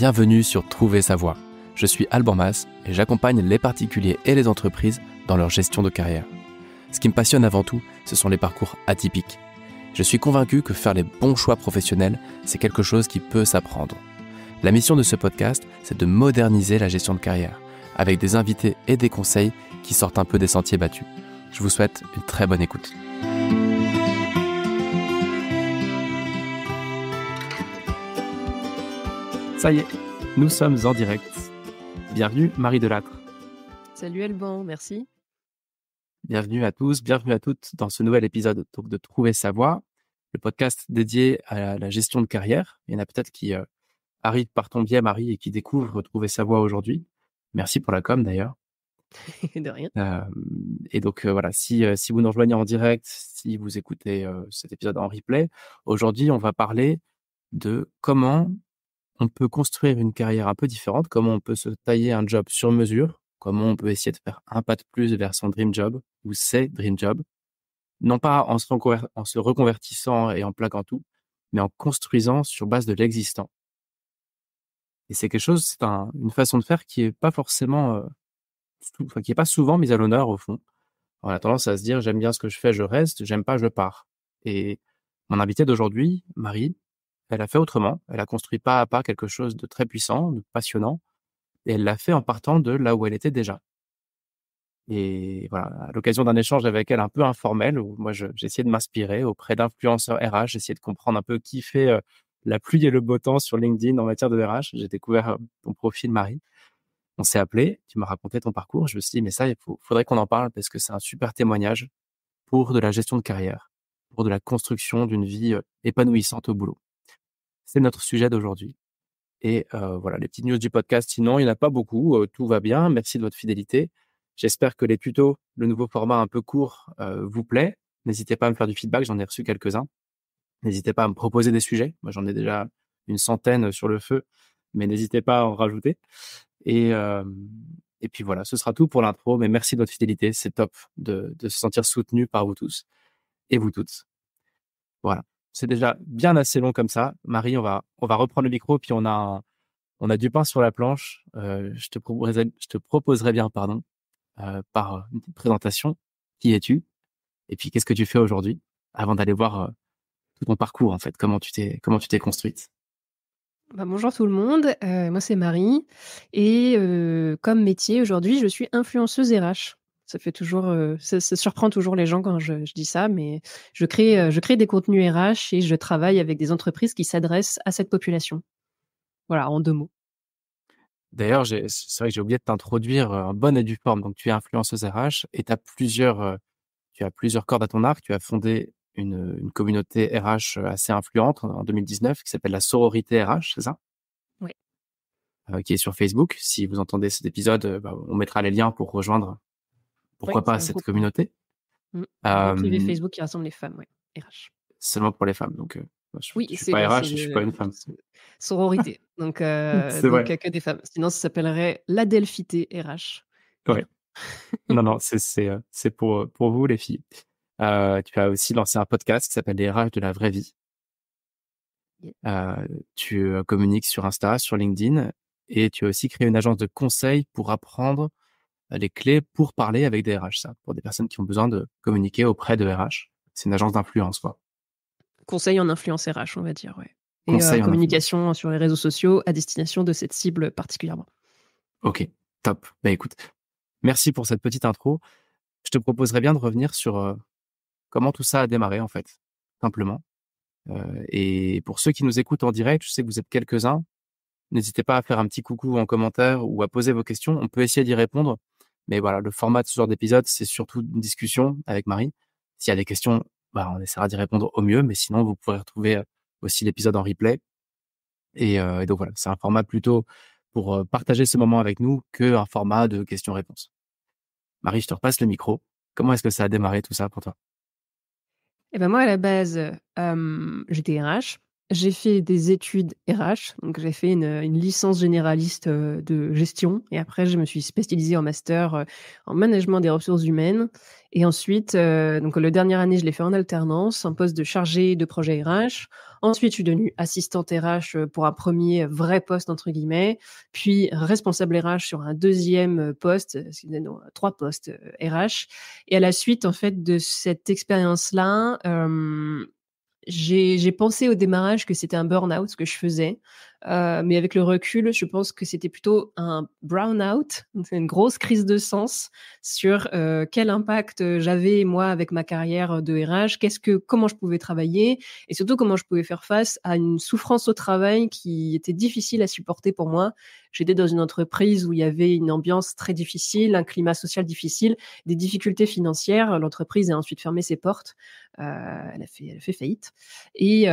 Bienvenue sur Trouver sa voie. Je suis Alban Mas et j'accompagne les particuliers et les entreprises dans leur gestion de carrière. Ce qui me passionne avant tout, ce sont les parcours atypiques. Je suis convaincu que faire les bons choix professionnels, c'est quelque chose qui peut s'apprendre. La mission de ce podcast, c'est de moderniser la gestion de carrière, avec des invités et des conseils qui sortent un peu des sentiers battus. Je vous souhaite une très bonne écoute. Ça y est, nous sommes en direct. Bienvenue Marie Delattre. Salut Alban, merci. Bienvenue à tous, bienvenue à toutes dans ce nouvel épisode donc, de Trouver sa voie, le podcast dédié à la gestion de carrière. Il y en a peut-être qui arrivent par ton biais, Marie, et qui découvrent Trouver sa voie aujourd'hui. Merci pour la com d'ailleurs. De rien. Et donc voilà, si vous nous rejoignez en direct, si vous écoutez cet épisode en replay, aujourd'hui on va parler de comment on peut construire une carrière un peu différente, comment on peut se tailler un job sur mesure, comment on peut essayer de faire un pas de plus vers son dream job ou ses dream jobs, non pas en se reconvertissant et en plaquant tout, mais en construisant sur base de l'existant. Et c'est quelque chose, c'est une façon de faire qui est pas forcément, qui est pas souvent mise à l'honneur au fond. On a tendance à se dire j'aime bien ce que je fais, je reste, j'aime pas, je pars. Et mon invitée d'aujourd'hui, Marie, elle a fait autrement. Elle a construit pas à pas quelque chose de très puissant, de passionnant, et elle l'a fait en partant de là où elle était déjà. Et voilà, à l'occasion d'un échange avec elle un peu informel, où moi j'ai essayé de m'inspirer auprès d'influenceurs RH, j'ai essayé de comprendre un peu qui fait la pluie et le beau temps sur LinkedIn en matière de RH. J'ai découvert ton profil, Marie. On s'est appelé, tu m'as raconté ton parcours. Je me suis dit, mais ça, faudrait qu'on en parle parce que c'est un super témoignage pour de la gestion de carrière, pour de la construction d'une vie épanouissante au boulot. C'est notre sujet d'aujourd'hui. Et voilà, les petites news du podcast, sinon, il n'y en a pas beaucoup. Tout va bien. Merci de votre fidélité. J'espère que les tutos, le nouveau format un peu court, vous plaît. N'hésitez pas à me faire du feedback. J'en ai reçu quelques-uns. N'hésitez pas à me proposer des sujets. Moi, j'en ai déjà une centaine sur le feu, mais n'hésitez pas à en rajouter. Et puis voilà, ce sera tout pour l'intro. Mais merci de votre fidélité. C'est top de se sentir soutenu par vous tous et vous toutes. Voilà. C'est déjà bien assez long comme ça. Marie, on va reprendre le micro, puis on a du pain sur la planche. Je te proposerai bien, par une petite présentation. Qui es-tu? Et puis, qu'est-ce que tu fais aujourd'hui? Avant d'aller voir tout ton parcours, en fait. Comment tu t'es construite? Bonjour tout le monde, moi c'est Marie et comme métier aujourd'hui, je suis influenceuse RH. Ça fait toujours, ça surprend toujours les gens quand je dis ça, mais je crée des contenus RH et je travaille avec des entreprises qui s'adressent à cette population. Voilà, en 2 mots. D'ailleurs, c'est vrai que j'ai oublié de t'introduire en bonne et due forme. Donc, tu es influenceuse RH et tu as plusieurs cordes à ton arc. Tu as fondé une communauté RH assez influente en 2019 qui s'appelle la sororité RH, c'est ça? Oui. Qui est sur Facebook. Si vous entendez cet épisode, on mettra les liens pour rejoindre, pourquoi Ouais, c'est pas, un cette groupe, communauté. un groupe privé Euh, Facebook qui rassemble les femmes, ouais, RH. Seulement pour les femmes. Donc, je Oui, suis c'est pas RH c'est et je suis pas le une femme. sororité, donc C'est vrai. que des femmes. Sinon ça s'appellerait l'Adelphité RH. Ouais. Voilà. Non, c'est pour vous les filles. Tu as aussi lancé un podcast qui s'appelle Les RH de la vraie vie. Yeah. Tu communiques sur Insta, sur LinkedIn et tu as aussi créé une agence de conseil pour apprendre les clés pour parler avec des RH, ça, pour des personnes qui ont besoin de communiquer auprès de RH. C'est une agence d'influence, quoi. Conseil en influence RH, on va dire, ouais. Et Conseil en influence. communication sur les réseaux sociaux à destination de cette cible particulièrement. Ok, top. Bah écoute, merci pour cette petite intro. Je te proposerais bien de revenir sur comment tout ça a démarré, en fait, simplement. Et pour ceux qui nous écoutent en direct, je sais que vous êtes quelques-uns. N'hésitez pas à faire un petit coucou en commentaire ou à poser vos questions. On peut essayer d'y répondre. Mais voilà, le format de ce genre d'épisode, c'est surtout une discussion avec Marie. S'il y a des questions, on essaiera d'y répondre au mieux. Mais sinon, vous pourrez retrouver aussi l'épisode en replay. Et donc voilà, c'est un format plutôt pour partager ce moment avec nous qu'un format de questions-réponses. Marie, je te repasse le micro. Comment est-ce que ça a démarré tout ça pour toi? Et ben moi à la base, j'étais RH J'ai fait des études RH, donc j'ai fait une licence généraliste, de gestion et après je me suis spécialisée en master, en management des ressources humaines et ensuite, donc la dernière année, je l'ai fait en alternance, un poste de chargée de projet RH. Ensuite, je suis devenue assistante RH, pour un premier «vrai poste» entre guillemets, puis responsable RH sur un deuxième poste, non, 3 postes, RH et à la suite, en fait, de cette expérience-là, j'ai pensé au démarrage que c'était un burn-out ce que je faisais, mais avec le recul, je pense que c'était plutôt un brown-out, donc c'est une grosse crise de sens sur, quel impact, j'avais moi avec ma carrière, de RH. Comment je pouvais travailler et surtout comment je pouvais faire face à une souffrance au travail qui était difficile à supporter pour moi. J'étais dans une entreprise où il y avait une ambiance très difficile, un climat social difficile, des difficultés financières. L'entreprise a ensuite fermé ses portes, elle a fait faillite et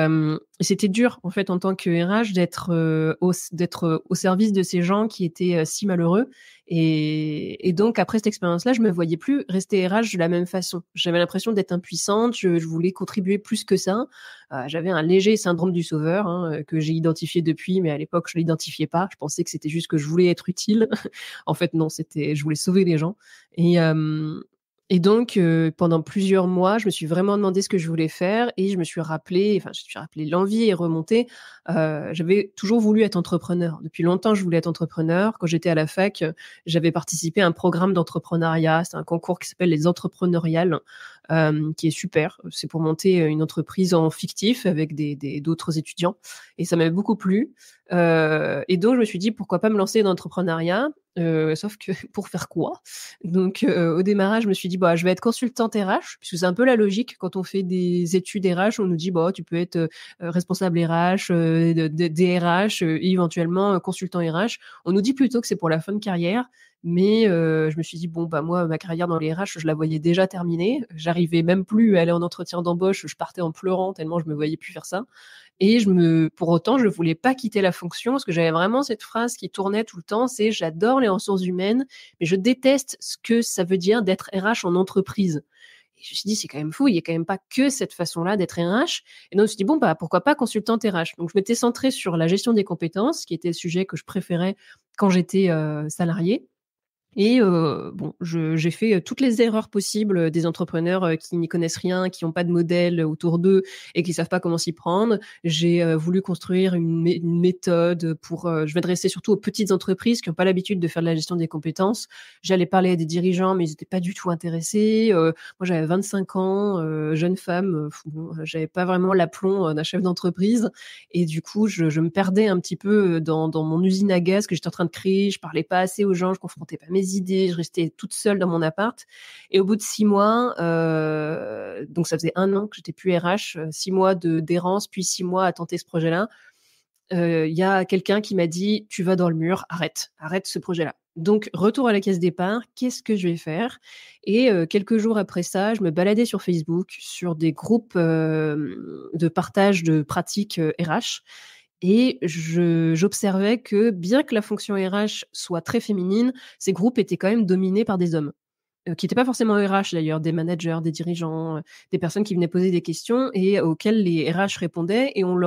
c'était dur en fait en tant que RH d'être au service de ces gens qui étaient, si malheureux et donc après cette expérience-là, je me voyais plus rester RH de la même façon. J'avais l'impression d'être impuissante, je voulais contribuer plus que ça. J'avais un léger syndrome du sauveur, hein, que j'ai identifié depuis, mais à l'époque, je l'identifiais pas. Je pensais que c'était juste que je voulais être utile. En fait, non, c'était je voulais sauver les gens et hem et donc pendant plusieurs mois, je me suis vraiment demandé ce que je voulais faire et je me suis rappelé l'envie est remontée. J'avais toujours voulu être entrepreneur. Depuis longtemps, je voulais être entrepreneur. Quand j'étais à la fac, j'avais participé à un programme d'entrepreneuriat. C'est un concours qui s'appelle les Entrepreneuriales, qui est super. C'est pour monter, une entreprise en fictif avec d'autres étudiants et ça m'avait beaucoup plu. Et donc je me suis dit: «Pourquoi pas me lancer dans l'entrepreneuriat?» Sauf que pour faire quoi? Donc au démarrage, je me suis dit: «Bah, je vais être consultante RH», puisque c'est un peu la logique quand on fait des études RH, on nous dit: «Bah, tu peux être, responsable RH, de DRH, et éventuellement, consultant RH». On nous dit plutôt que c'est pour la fin de carrière, mais je me suis dit: «Bon, bah, moi, ma carrière dans les RH, je la voyais déjà terminée». J'arrivais même plus à aller en entretien d'embauche, je partais en pleurant tellement je me voyais plus faire ça et pour autant, je voulais pas quitter la fonction parce que j'avais vraiment cette phrase qui tournait tout le temps, c'est: «J'adore les ressources humaines, mais je déteste ce que ça veut dire d'être RH en entreprise». Et je me suis dit: «C'est quand même fou, il y a quand même pas que cette façon-là d'être RH» et donc je me suis dit: «Bon, bah, pourquoi pas consultante RH?» Donc je m'étais centrée sur la gestion des compétences, qui était le sujet que je préférais quand j'étais, salariée et bon, j'ai fait, toutes les erreurs possibles, des entrepreneurs, qui n'y connaissent rien, qui ont pas de modèle autour d'eux et qui savent pas comment s'y prendre. J'ai, voulu construire une méthode, pour, je m'adressais surtout aux petites entreprises qui ont pas l'habitude de faire de la gestion des compétences. J'allais parler à des dirigeants, mais ils étaient pas du tout intéressés. Moi, j'avais 25 ans, jeune femme, bon, j'avais pas vraiment l'aplomb, d'un chef d'entreprise et du coup, je me perdais un petit peu, dans mon usine à gaz que j'étais en train de créer. Je parlais pas assez aux gens, je confrontais pas mes idées, je restais toute seule dans mon appart et au bout de 6 mois, donc ça faisait 1 an que j'étais plus RH, 6 mois d'errance, puis 6 mois à tenter ce projet-là. Il y a quelqu'un qui m'a dit: «Tu vas dans le mur, arrête ce projet-là». Donc retour à la case départ, qu'est-ce que je vais faire? Et quelques jours après ça, je me baladais sur Facebook, sur des groupes, de partage de pratiques, RH et j'observais que bien que la fonction RH soit très féminine, ces groupes étaient quand même dominés par des hommes, qui étaient pas forcément RH d'ailleurs, des managers, des dirigeants, des personnes qui venaient poser des questions et auxquelles les RH répondaient et on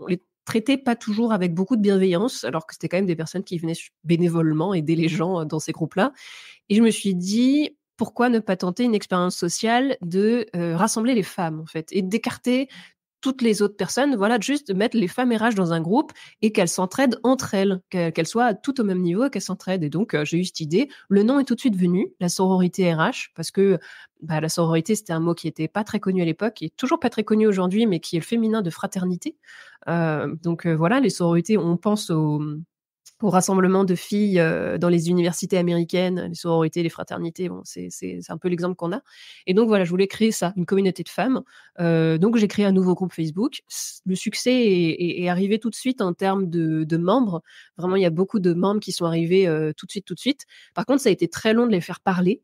les traitait pas toujours avec beaucoup de bienveillance, alors que c'était quand même des personnes qui venaient bénévolement aider les gens, dans ces groupes-là et je me suis dit: «Pourquoi ne pas tenter une expérience sociale de, rassembler les femmes en fait et d'écarter toutes les autres personnes, voilà, juste de mettre les femmes RH dans un groupe et qu'elles s'entraident entre elles, qu'elles soient toutes au même niveau et qu'elles s'entraident et donc j'ai eu cette idée. Le nom est tout de suite venu, la sororité RH, parce que, bah, la sororité, c'était un mot qui était pas très connu à l'époque, qui est toujours pas très connu aujourd'hui, mais qui est le féminin de fraternité. Donc voilà, les sororités, on pense au rassemblement de filles, dans les universités américaines, les sororités, les fraternités, bon, c'est un peu l'exemple qu'on a et donc voilà, je voulais créer ça, une communauté de femmes, donc j'ai créé un nouveau groupe Facebook. Le succès est arrivé tout de suite en termes de membres. Vraiment, il y a beaucoup de membres qui sont arrivés, tout de suite, tout de suite. Par contre, ça a été très long de les faire parler,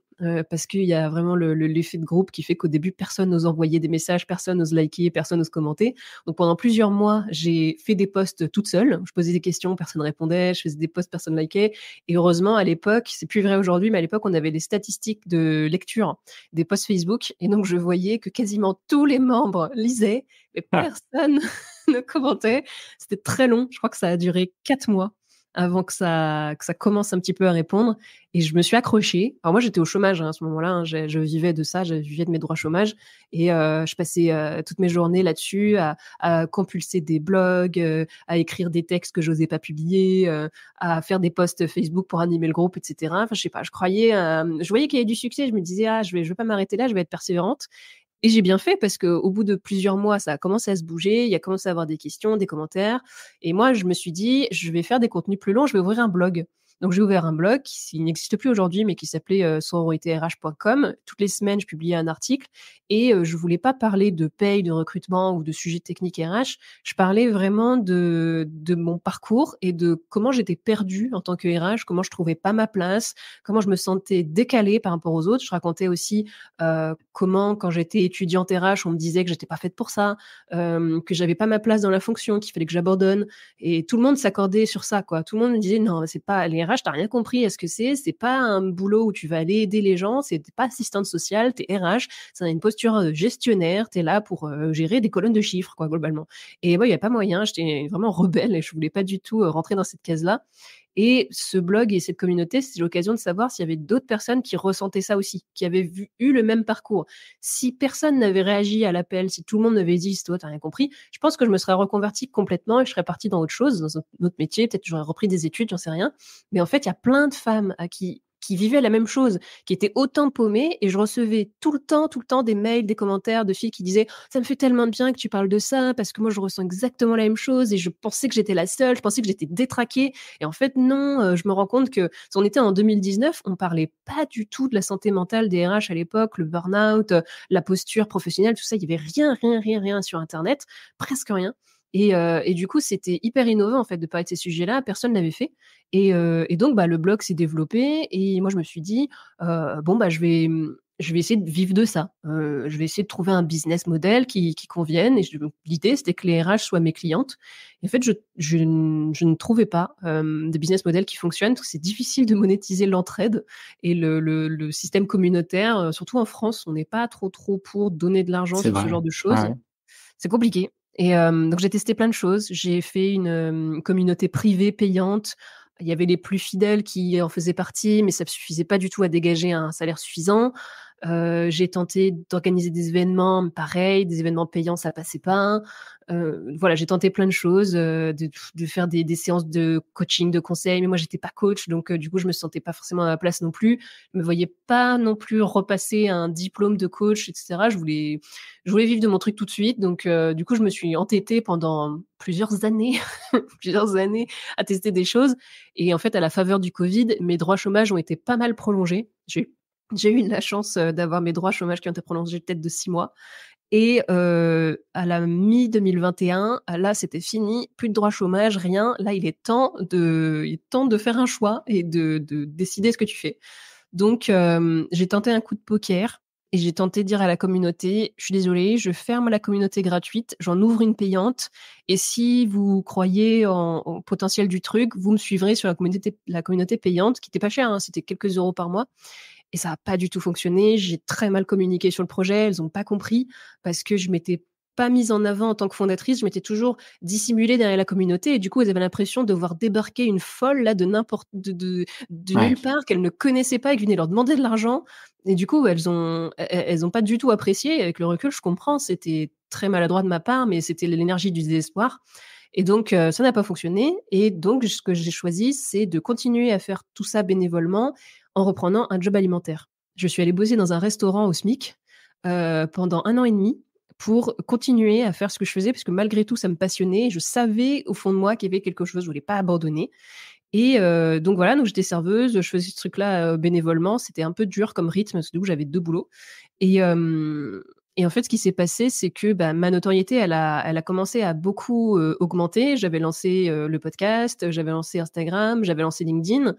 parce qu'il y a vraiment l'effet de groupe qui fait qu'au début, personne n'ose envoyer des messages, personne n'ose liker, personne n'ose commenter. Donc pendant plusieurs mois, j'ai fait des posts toute seule. Je posais des questions, personne ne répondait. Je faisais des posts, personne ne likait. Et heureusement, à l'époque, c'est plus vrai aujourd'hui, mais à l'époque, on avait des statistiques de lecture des posts Facebook. Et donc, je voyais que quasiment tous les membres lisaient, mais personne ne commentait. C'était très long. Je crois que ça a duré 4 mois avant que ça commence un petit peu à répondre. Et je me suis accrochée. Alors moi, j'étais au chômage à ce moment-là. Je vivais de ça, je vivais de mes droits chômage. Et je passais toutes mes journées là-dessus à compulser des blogs, à écrire des textes que j'osais pas publier, à faire des posts Facebook pour animer le groupe, etc. Enfin, je sais pas, je voyais qu'il y avait du succès. Je me disais, je vais pas m'arrêter là, je vais être persévérante. Et j'ai bien fait parce qu'au bout de plusieurs mois, ça a commencé à se bouger, il y a commencé à avoir des questions, des commentaires. Et moi, je me suis dit, je vais faire des contenus plus longs, je vais ouvrir un blog. Donc, j'ai ouvert un blog qui n'existe plus aujourd'hui, mais qui s'appelait sororitrh.com. Toutes les semaines, je publiais un article et je voulais pas parler de paye, de recrutement ou de sujets techniques RH. Je parlais vraiment de mon parcours et de comment j'étais perdue en tant que RH, comment je trouvais pas ma place, comment je me sentais décalée par rapport aux autres. Je racontais aussi comment, quand j'étais étudiante RH, on me disait que j'étais pas faite pour ça, que j'avais pas ma place dans la fonction, qu'il fallait que j'abandonne. Et tout le monde s'accordait sur ça, quoi. Tout le monde me disait, non, c'est pas, les RH, t'as rien compris. Est-ce que c'est pas un boulot où tu vas aller aider les gens, t'es pas assistante sociale, t'es RH, c'est une posture gestionnaire, t'es là pour gérer des colonnes de chiffres, quoi, globalement. Et moi, il y a pas moyen, j'étais vraiment rebelle et je voulais pas du tout rentrer dans cette case-là. Et ce blog et cette communauté, c'était l'occasion de savoir s'il y avait d'autres personnes qui ressentaient ça aussi, qui avaient eu le même parcours. Si personne n'avait réagi à l'appel, si tout le monde m'avait dit, toi, t'as rien compris, je pense que je me serais reconvertie complètement et je serais partie dans autre chose, dans un autre métier. Peut-être que j'aurais repris des études, j'en sais rien. Mais en fait, il y a plein de femmes qui vivaient la même chose, qui étaient autant paumées, et je recevais tout le temps des mails, des commentaires de filles qui disaient ça me fait tellement de bien que tu parles de ça, parce que moi je ressens exactement la même chose, et je pensais que j'étais la seule, je pensais que j'étais détraquée, et en fait non, je me rends compte que si on était en 2019, on parlait pas du tout de la santé mentale des RH à l'époque, le burn-out, la posture professionnelle, tout ça, il y avait rien sur Internet, presque rien. Et du coup, c'était hyper innovant en fait de parler de ces sujets-là. Personne l'avait fait. Et donc, le blog s'est développé. Et moi, je me suis dit, je vais essayer de vivre de ça. Je vais essayer de trouver un business model qui convienne. Et l'idée, c'était que les RH soient mes clientes. Et en fait, je ne trouvais pas de business model qui fonctionne. C'est difficile de monétiser l'entraide et le système communautaire. Surtout en France, on n'est pas trop pour donner de l'argent C'est sur ce vrai. genre de choses. Ouais. C'est compliqué. Et donc j'ai testé plein de choses. J'ai fait une communauté privée payante. Il y avait les plus fidèles qui en faisaient partie, mais ça ne suffisait pas du tout à dégager un salaire suffisant. J'ai tenté d'organiser des événements, pareil, des événements payants, ça passait pas. Voilà, j'ai tenté plein de choses, de faire des séances de coaching, de conseil, mais moi j'étais pas coach, donc du coup je me sentais pas forcément à ma place non plus. Je me voyais pas non plus repasser un diplôme de coach, etc. Je voulais vivre de mon truc tout de suite, donc du coup je me suis entêtée pendant plusieurs années, plusieurs années à tester des choses. Et en fait, à la faveur du Covid, mes droits chômage ont été pas mal prolongés. J'ai eu la chance d'avoir mes droits chômage qui ont été prolongés peut-être de 6 mois. Et à la mi-2021, là, c'était fini, plus de droits chômage, rien. Là, il est temps de faire un choix et de décider ce que tu fais. Donc, j'ai tenté un coup de poker et j'ai tenté de dire à la communauté, je suis désolée, je ferme la communauté gratuite, j'en ouvre une payante. Et si vous croyez au potentiel du truc, vous me suivrez sur la communauté payante, qui n'était pas chère, hein, c'était quelques euros par mois. Et ça n'a pas du tout fonctionné. J'ai très mal communiqué sur le projet. Elles n'ont pas compris parce que je m'étais pas mise en avant en tant que fondatrice. Je m'étais toujours dissimulée derrière la communauté. Et du coup, elles avaient l'impression de voir débarquer une folle là de Ouais. nulle part qu'elles ne connaissaient pas et qui venait leur demander de l'argent. Et du coup, elles ont pas du tout apprécié. Avec le recul, je comprends. C'était très maladroit de ma part, mais c'était l'énergie du désespoir. Et donc, ça n'a pas fonctionné. Et donc, ce que j'ai choisi, c'est de continuer à faire tout ça bénévolement en reprenant un job alimentaire. Je suis allée bosser dans un restaurant au SMIC pendant 1 an et demi pour continuer à faire ce que je faisais, parce que malgré tout, ça me passionnait. Je savais au fond de moi qu'il y avait quelque chose, je voulais pas abandonner. Et donc voilà, donc j'étais serveuse, je faisais ce truc-là bénévolement. C'était un peu dur comme rythme, parce que du coup, j'avais 2 boulots. Et Et en fait, ce qui s'est passé, c'est que ma notoriété, elle a commencé à beaucoup augmenter. J'avais lancé le podcast, j'avais lancé Instagram, j'avais lancé LinkedIn,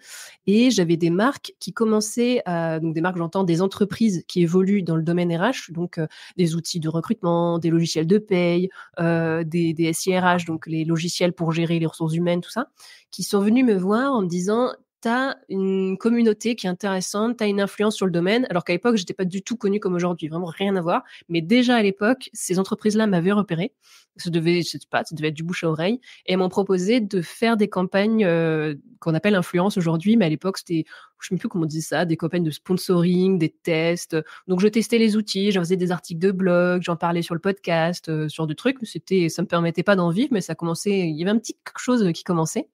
et j'avais des marques qui commençaient donc des marques, j'entends des entreprises qui évoluent dans le domaine RH, donc des outils de recrutement, des logiciels de paye, des SIRH, donc les logiciels pour gérer les ressources humaines, tout ça, qui sont venus me voir en me disant: t'as une communauté qui est intéressante, t'as une influence sur le domaine, alors qu'à l'époque, j'étais pas du tout connue comme aujourd'hui, vraiment rien à voir. Mais déjà à l'époque, ces entreprises-là m'avaient repéré. Ça devait, je sais pas, ça devait être du bouche à oreille, et m'ont proposé de faire des campagnes qu'on appelle influence aujourd'hui, mais à l'époque c'était, je sais même plus comment on dit ça, des campagnes de sponsoring, des tests. Donc je testais les outils, j'en faisais des articles de blog, j'en parlais sur le podcast, sur des trucs. Ça me permettait pas d'en vivre, mais ça commençait, il y avait un petit quelque chose qui commençait.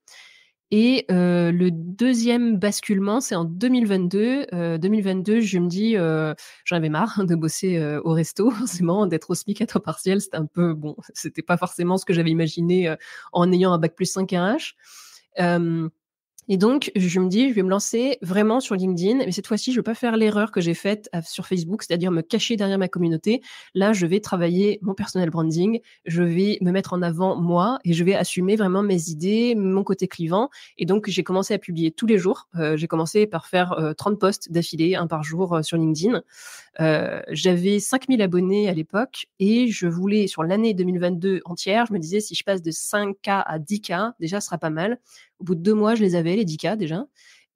Et le deuxième basculement, c'est en 2022. 2022, je me dis, j'en avais marre de bosser au resto, forcément, d'être au SMIC à temps partiel. C'était un peu, bon, c'était pas forcément ce que j'avais imaginé en ayant un bac+5 RH. Et donc, je me dis, je vais me lancer vraiment sur LinkedIn, mais cette fois-ci, je ne veux pas faire l'erreur que j'ai faite sur Facebook, c'est-à-dire me cacher derrière ma communauté. Là, je vais travailler mon personal branding, je vais me mettre en avant moi et je vais assumer vraiment mes idées, mon côté clivant. Et donc, j'ai commencé à publier tous les jours. J'ai commencé par faire 30 posts d'affilée, un par jour sur LinkedIn. J'avais 5000 abonnés à l'époque et je voulais, sur l'année 2022 entière, je me disais, si je passe de 5K à 10K, déjà, ce sera pas mal. Au bout de 2 mois, je les avais, les 10K déjà.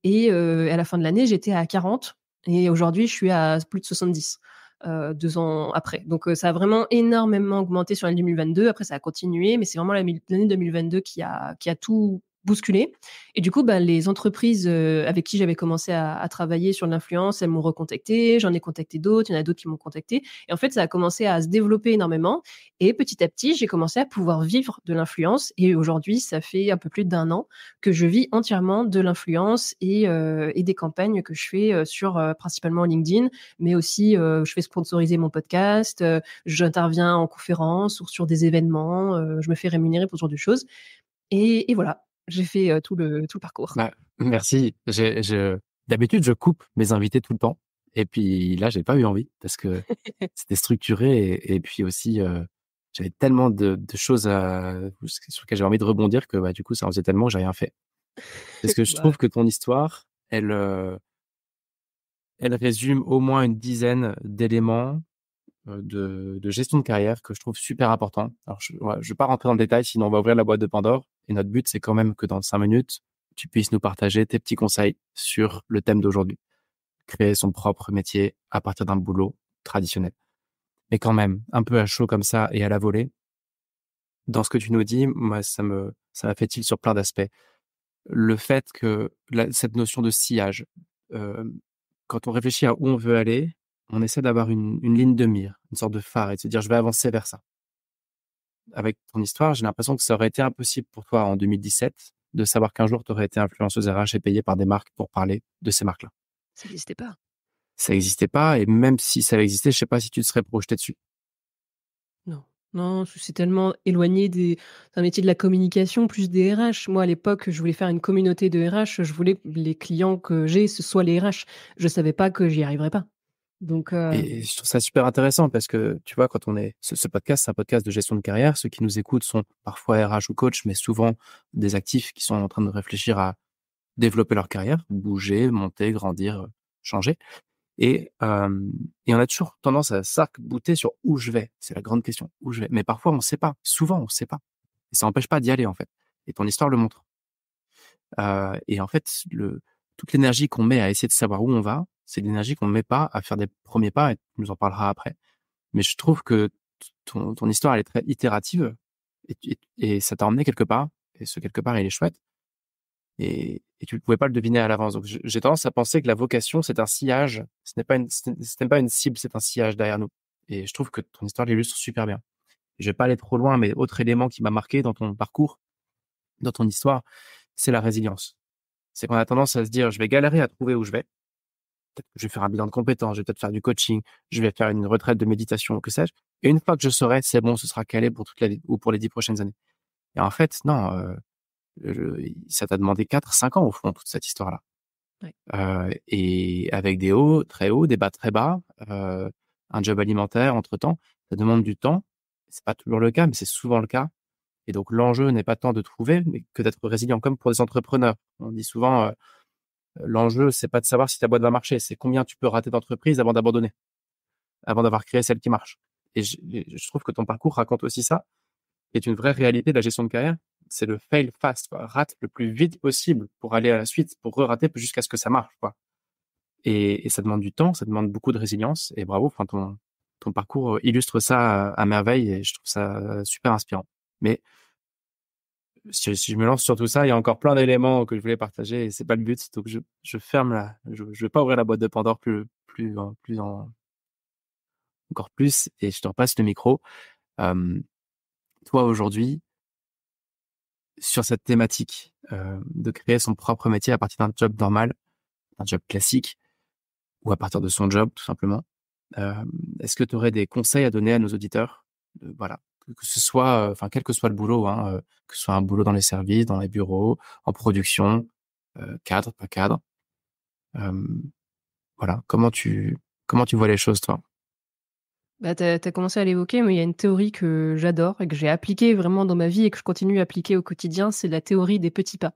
Et à la fin de l'année, j'étais à 40. Et aujourd'hui, je suis à plus de 70, 2 ans après. Donc, ça a vraiment énormément augmenté sur l'année 2022. Après, ça a continué, mais c'est vraiment l'année 2022 qui a tout bousculé. Et du coup, les entreprises avec qui j'avais commencé à travailler sur l'influence, elles m'ont recontacté. J'en ai contacté d'autres. Il y en a d'autres qui m'ont contacté. Et en fait, ça a commencé à se développer énormément. Et petit à petit, j'ai commencé à pouvoir vivre de l'influence. Et aujourd'hui, ça fait un peu plus d'1 an que je vis entièrement de l'influence et des campagnes que je fais sur principalement LinkedIn, mais aussi je fais sponsoriser mon podcast, j'interviens en conférence ou sur des événements, je me fais rémunérer pour ce genre de choses. Et voilà, j'ai fait tout le parcours. Bah, merci. D'habitude, je coupe mes invités tout le temps. Et puis là, j'ai pas eu envie parce que c'était structuré et puis aussi, j'avais tellement de choses sur lesquelles j'avais envie de rebondir que, bah, du coup, ça en faisait tellement que j'ai rien fait. Parce que je Bah, trouve que ton histoire, elle résume au moins une dizaine d'éléments, de gestion de carrière que je trouve super importants. Alors je vais pas rentrer dans le détail, sinon on va ouvrir la boîte de Pandore et notre but, c'est quand même que dans 5 minutes, tu puisses nous partager tes petits conseils sur le thème d'aujourd'hui. Créer son propre métier à partir d'un boulot traditionnel. Mais quand même, un peu à chaud comme ça et à la volée, dans ce que tu nous dis, moi, ça m'a fait tilt sur plein d'aspects. Le fait que cette notion de sillage, quand on réfléchit à où on veut aller, on essaie d'avoir une ligne de mire, une sorte de phare et de se dire: «Je vais avancer vers ça». Avec ton histoire, j'ai l'impression que ça aurait été impossible pour toi en 2017 de savoir qu'un jour tu aurais été influenceuse RH et payée par des marques pour parler de ces marques-là. ça n'existait pas. Ça existait pas et même si ça avait existé, je sais pas si tu te serais projeté dessus. Non, non, c'est tellement éloigné d'un métier de la communication, plus des RH. Moi, à l'époque, je voulais faire une communauté de RH, je voulais que les clients que j'ai, ce soient les RH. Je savais pas que j'y arriverais pas. Donc Et je trouve ça super intéressant parce que, tu vois, quand on est ce podcast, c'est un podcast de gestion de carrière. Ceux qui nous écoutent sont parfois RH ou coach, mais souvent des actifs qui sont en train de réfléchir à développer leur carrière, bouger, monter, grandir, changer. Et on a toujours tendance à s'arc-bouter sur où je vais. C'est la grande question, où je vais. Mais parfois, on sait pas. Souvent, on sait pas. Et ça n'empêche pas d'y aller, en fait. Et ton histoire le montre. Et en fait, toute l'énergie qu'on met à essayer de savoir où on va, c'est l'énergie qu'on ne met pas à faire des premiers pas, et tu nous en parleras après. Mais je trouve que ton histoire, elle est très itérative et ça t'a emmené quelque part. Et ce quelque part, il est chouette. Et tu ne pouvais pas le deviner à l'avance. Donc, j'ai tendance à penser que la vocation, c'est un sillage. Ce n'est pas une cible, c'est un sillage derrière nous. Et je trouve que ton histoire l'illustre super bien. Je vais pas aller trop loin, mais autre élément qui m'a marqué dans ton parcours, dans ton histoire, c'est la résilience. C'est qu'on a tendance à se dire, je vais galérer à trouver où je vais. Peut-être que je vais faire un bilan de compétences, je vais peut-être faire du coaching, je vais faire une retraite de méditation, que sais-je. Et une fois que je saurai, c'est bon, ce sera calé pour toute la vie ou pour les 10 prochaines années. Et en fait, non, ça t'a demandé 4, 5 ans au fond, toute cette histoire-là. ouais. Et avec des hauts, très hauts, des bas très bas, un job alimentaire entre-temps, ça demande du temps. C'est pas toujours le cas, mais c'est souvent le cas. Et donc, l'enjeu n'est pas tant de trouver, mais que d'être résilient, comme pour des entrepreneurs. On dit souvent, l'enjeu, c'est pas de savoir si ta boîte va marcher, c'est combien tu peux rater d'entreprise avant d'abandonner, avant d'avoir créé celle qui marche. Et je trouve que ton parcours raconte aussi ça, qui est une vraie réalité de la gestion de carrière. C'est le fail fast, quoi. Rate le plus vite possible pour aller à la suite, pour re-rater jusqu'à ce que ça marche, quoi. Et ça demande du temps, ça demande beaucoup de résilience. Et bravo, enfin, ton parcours illustre ça à merveille et je trouve ça super inspirant. Mais si je me lance sur tout ça, il y a encore plein d'éléments que je voulais partager et c'est pas le but. Donc je ferme je vais pas ouvrir la boîte de Pandore encore plus et je te repasse le micro. Toi aujourd'hui, sur cette thématique de créer son propre métier à partir d'un job normal, un job classique ou à partir de son job tout simplement, est-ce que tu aurais des conseils à donner à nos auditeurs? Voilà, que ce soit, enfin quel que soit le boulot, hein, que ce soit un boulot dans les services, dans les bureaux, en production, cadre, pas cadre. Voilà, comment tu vois les choses toi? Bah, tu as commencé à l'évoquer, mais il y a une théorie que j'adore et que j'ai appliquée vraiment dans ma vie et que je continue à appliquer au quotidien, c'est la théorie des petits pas.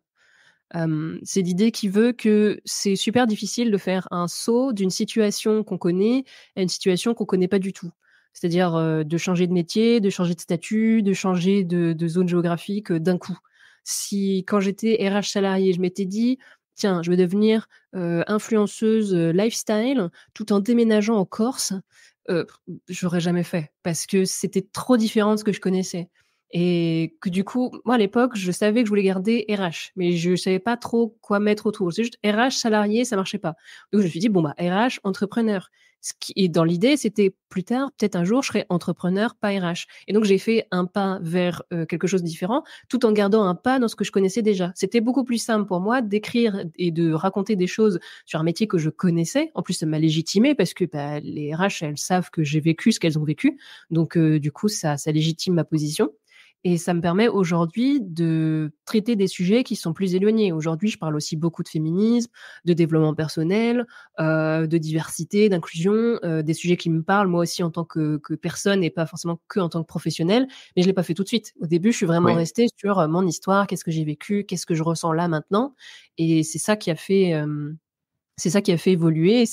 C'est l'idée qui veut que c'est super difficile de faire un saut d'une situation qu'on connaît à une situation qu'on connaît pas du tout. C'est-à-dire, de changer de métier, de changer de statut, de changer de zone géographique, d'un coup. Si quand j'étais RH salariée, je m'étais dit: «Tiens, je vais devenir, influenceuse, lifestyle tout en déménageant en Corse», heu, j'aurais jamais fait parce que c'était trop différent de ce que je connaissais. Et que du coup, moi à l'époque, je savais que je voulais garder RH, mais je savais pas trop quoi mettre autour. C'est juste RH salarié, ça marchait pas. Donc je me suis dit: «Bon, bah, RH entrepreneur». Ce qui et dans l'idée, c'était plus tard, peut-être un jour, je serai entrepreneur, pas RH. Et donc j'ai fait un pas vers, quelque chose de différent, tout en gardant un pas dans ce que je connaissais déjà. C'était beaucoup plus simple pour moi d'écrire et de raconter des choses sur un métier que je connaissais. En plus, ça m'a légitimée parce que, bah, les RH, elles savent que j'ai vécu ce qu'elles ont vécu. Donc du coup, ça légitime ma position. Et ça me permet aujourd'hui de traiter des sujets qui sont plus éloignés. Aujourd'hui, je parle aussi beaucoup de féminisme, de développement personnel, de diversité, d'inclusion, des sujets qui me parlent moi aussi en tant que personne et pas forcément que en tant que professionnelle, mais je l'ai pas fait tout de suite. Au début, je suis vraiment Oui, restée sur, mon histoire, qu'est-ce que j'ai vécu, qu'est-ce que je ressens là maintenant, et c'est ça qui a fait évoluer. Et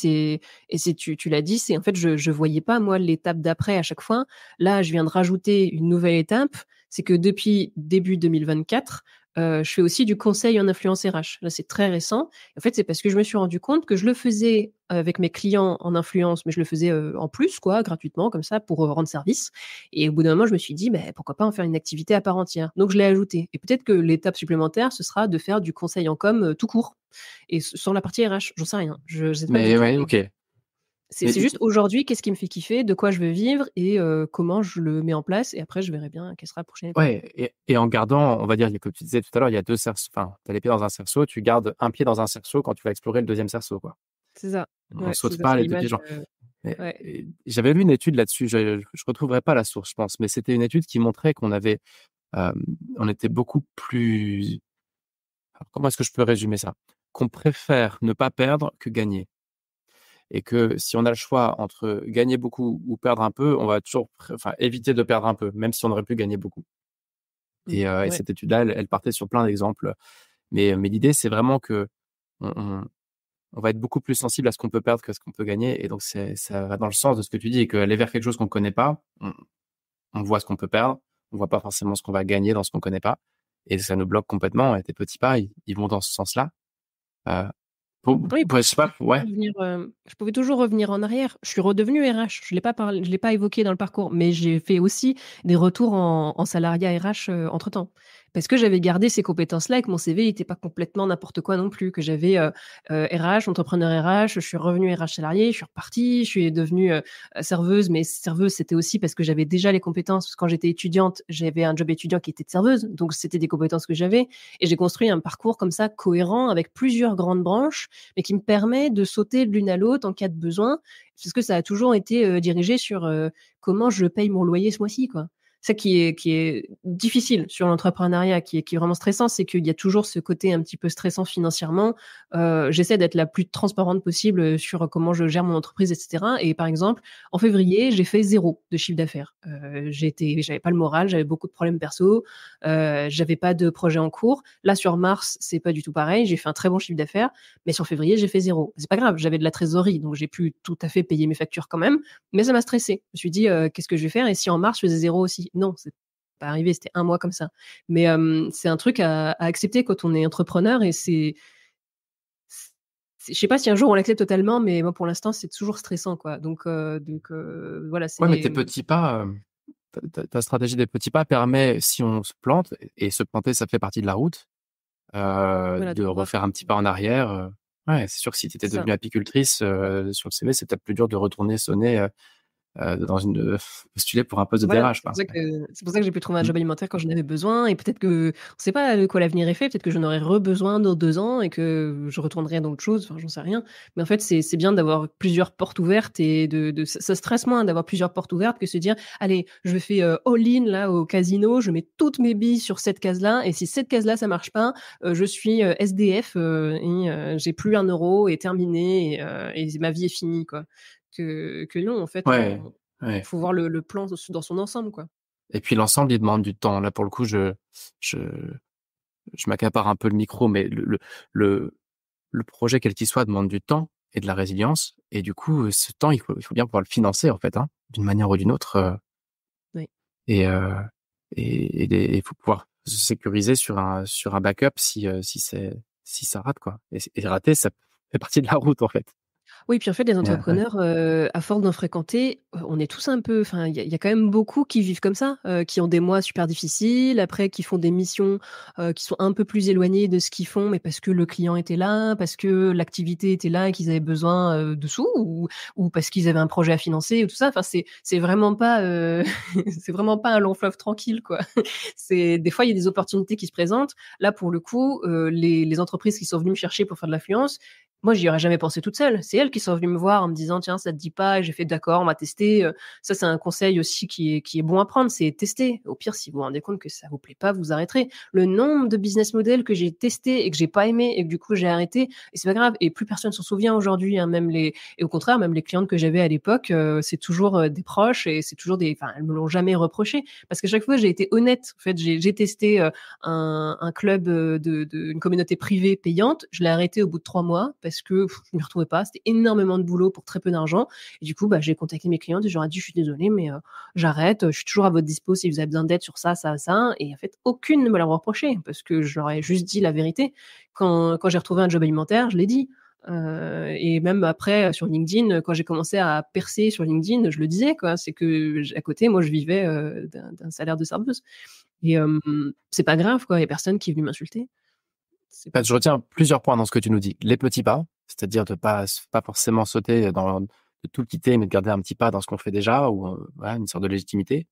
c'est tu l'as dit, c'est en fait, je voyais pas moi l'étape d'après à chaque fois. Là, je viens de rajouter une nouvelle étape, c'est que depuis début 2024, je fais aussi du conseil en influence RH. Là, c'est très récent. En fait, c'est parce que je me suis rendu compte que je le faisais avec mes clients en influence, mais je le faisais, en plus quoi, gratuitement comme ça pour, rendre service. Et au bout d'un moment, je me suis dit: «Beh, pourquoi pas en faire une activité à part entière?» Donc je l'ai ajouté, et peut-être que l'étape supplémentaire, ce sera de faire du conseil en com, tout court, et sur la partie RH, j'en sais rien. Je sais pas du mais tout. ouais, Et OK. c'est Mais juste aujourd'hui, qu'est-ce qui me fait kiffer, de quoi je veux vivre et comment je le mets en place, et après je verrai bien quelle sera la prochaine étape. ouais et en gardant, on va dire, comme tu disais tout à l'heure, il y a 2 cerceaux, enfin, tu as les pieds dans un cerceau, tu gardes un pied dans un cerceau quand tu vas explorer le deuxième cerceau, quoi. C'est ça. On Ouais, c'est saute ça, pas c'est les 2 l'image, pieds joints. Mais ouais. j'avais lu une étude là-dessus, je retrouverai pas la source, je pense, mais c'était une étude qui montrait qu'on avait, on était beaucoup plus, alors comment est-ce que je peux résumer ça? Qu'on préfère ne pas perdre que gagner et que si on a le choix entre gagner beaucoup ou perdre un peu, on va toujours éviter de perdre un peu, même si on aurait pu gagner beaucoup. Mmh. Et Ouais. cette étude-là, elle partait sur plein d'exemples, mais l'idée, c'est vraiment qu'on on on va être beaucoup plus sensible à ce qu'on peut perdre qu'à ce qu'on peut gagner et donc ça va dans le sens de ce que tu dis et qu'aller vers quelque chose qu'on ne connaît pas, on voit ce qu'on peut perdre, on voit pas forcément ce qu'on va gagner dans ce qu'on connaît pas et ça nous bloque complètement et tes petits pas, ils vont dans ce sens-là. Heu, pour Oui, je sais pas, ouais, je pouvais toujours revenir en arrière. Je suis redevenue RH. Je l'ai pas évoqué dans le parcours, mais j'ai fait aussi des retours en salariat RH, entre-temps. Parce que j'avais gardé ces compétences-là et que mon CV était pas complètement n'importe quoi non plus, que j'avais, RH, entrepreneur RH, je suis revenue RH salarié, je suis repartie, je suis devenue, serveuse, mais serveuse, c'était aussi parce que j'avais déjà les compétences. Quand j'étais étudiante, j'avais un job étudiant qui était de serveuse, donc c'était des compétences que j'avais, et j'ai construit un parcours comme ça cohérent avec plusieurs grandes branches, mais qui me permet de sauter de l'une à l'autre en cas de besoin, parce que ça a toujours été, dirigé sur, comment je paye mon loyer ce mois-ci, quoi. ça qui est difficile sur l'entrepreneuriat, qui est vraiment stressant, c'est qu'il y a toujours ce côté un petit peu stressant financièrement. J'essaie d'être la plus transparente possible sur comment je gère mon entreprise, etc. Et par exemple, en février, j'ai fait 0 de chiffre d'affaires. J'avais pas le moral, j'avais beaucoup de problèmes perso, j'avais pas de projet en cours. Là, sur mars, c'est pas du tout pareil. J'ai fait un très bon chiffre d'affaires, mais sur février, j'ai fait 0. C'est pas grave, j'avais de la trésorerie, donc j'ai pu tout à fait payer mes factures quand même, mais ça m'a stressé. Je me suis dit, qu'est-ce que je vais faire? Et si en mars, je faisais 0 aussi? Non, c'est pas arrivé, c'était un mois comme ça. Mais c'est un truc à accepter quand on est entrepreneur et je sais pas si un jour on l'accepte totalement, mais moi pour l'instant c'est toujours stressant quoi. Donc voilà, c'est Ouais, mais tes des petits pas, ta stratégie des petits pas permet, si on se plante, et se planter, ça fait partie de la route, voilà, de de pouvoir, refaire un petit pas en arrière. Ouais, c'est sûr que si tu étais c'est ça. devenue apicultrice, sur le CV, c'est peut-être plus dur de retourner sonner, dans une postuler pour un poste de Voilà, DRH, quoi. Ouais. c'est pour ça que j'ai pu trouver un Mmh. job alimentaire quand j'en avais besoin et peut-être que on sait pas de quoi l'avenir est fait, peut-être que j'en aurais besoin dans 2 ans et que je retournerai dans autre chose, enfin j'en sais rien. Mais en fait, c'est bien d'avoir plusieurs portes ouvertes et de ça stresse moins d'avoir plusieurs portes ouvertes que se dire: «Allez, je fais, all-in là au casino, je mets toutes mes billes sur cette case-là et si cette case-là ça marche pas, je suis, SDF, j'ai plus un euro et terminé et ma vie est finie», quoi. Que non, en fait, Ouais, ouais. faut voir le plan dans son ensemble, quoi. Et puis l'ensemble, il demande du temps. Là, pour le coup, je je m'accapare un peu le micro, mais le le projet, quel qu'il soit, demande du temps et de la résilience, et du coup, ce temps, il faut bien pouvoir le financer, en fait, hein, d'une manière ou d'une autre, Oui. et heu et il faut pouvoir se sécuriser sur un backup si ça rate, quoi, et rater, ça fait partie de la route, en fait. Oui, puis en fait, les Ouais. entrepreneurs, à force d'en fréquenter, on est tous un peu enfin, il y a quand même beaucoup qui vivent comme ça, qui ont des mois super difficiles, après qui font des missions, qui sont un peu plus éloignées de ce qu'ils font, mais parce que le client était là, parce que l'activité était là et qu'ils avaient besoin, de sous ou parce qu'ils avaient un projet à financer ou tout ça. Enfin, c'est vraiment pas, c'est vraiment pas un long fleuve tranquille, quoi. C'est des fois, il y a des opportunités qui se présentent. Là, pour le coup, les entreprises qui sont venues me chercher pour faire de l'influence, moi, j'y aurais jamais pensé toute seule. C'est elles qui sont venues me voir en me disant: «Tiens, ça te dit pas?» Et j'ai fait: «D'accord, on va tester», ça, c'est un conseil aussi qui est bon à prendre, c'est tester. Au pire, si vous vous rendez compte que ça vous plaît pas, vous arrêterez. Le nombre de business models que j'ai testés et que j'ai pas aimé et que du coup j'ai arrêté et c'est pas grave et plus personne s'en souvient aujourd'hui, hein, même les et au contraire, même les clientes que j'avais à l'époque, c'est toujours, des proches et c'est toujours des enfin, elles me l'ont jamais reproché parce qu'à chaque fois, j'ai été honnête. En fait, j'ai testé, un club, une communauté privée payante. Je l'ai arrêté au bout de 3 mois parce que je m'y retrouvais pas. C'était énormément de boulot pour très peu d'argent. Et du coup, bah, j'ai contacté mes clientes et je leur ai dit: «Je suis désolée, mais j'arrête. Je suis toujours à votre dispo si vous avez besoin d'aide sur ça, ça, ça». Et en fait, aucune ne me l'a reproché parce que je leur ai juste dit la vérité. Quand j'ai retrouvé un job alimentaire, je l'ai dit. Et même après, sur LinkedIn, quand j'ai commencé à percer sur LinkedIn, je le disais, quoi. C'est que à côté, moi, je vivais d'un salaire de serveuse. Et c'est pas grave, quoi. Il y a personne qui est venu m'insulter. C'est Bah, je retiens plusieurs points dans ce que tu nous dis. Les petits pas, c'est-à-dire de pas forcément sauter de tout quitter, mais de garder un petit pas dans ce qu'on fait déjà, ou voilà, une sorte de légitimité.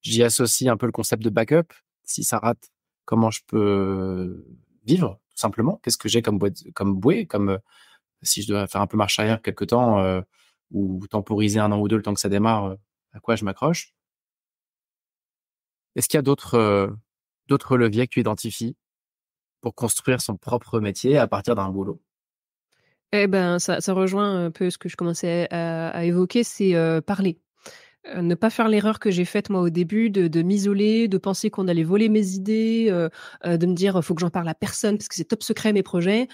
J'y associe un peu le concept de backup. Si ça rate, comment je peux vivre, tout simplement? Qu'est-ce que j'ai comme bouée, si je dois faire un peu marche arrière quelque temps, ou temporiser 1 an ou 2 le temps que ça démarre, à quoi je m'accroche? Est-ce qu'il y a d'autres leviers que tu identifies pour construire son propre métier à partir d'un boulot? Eh ben, ça rejoint un peu ce que je commençais à évoquer, c'est, parler. Ne pas faire l'erreur que j'ai faite moi au début de m'isoler, de penser qu'on allait voler mes idées, de me dire: «Faut que j'en parle à personne parce que c'est top secret mes projets».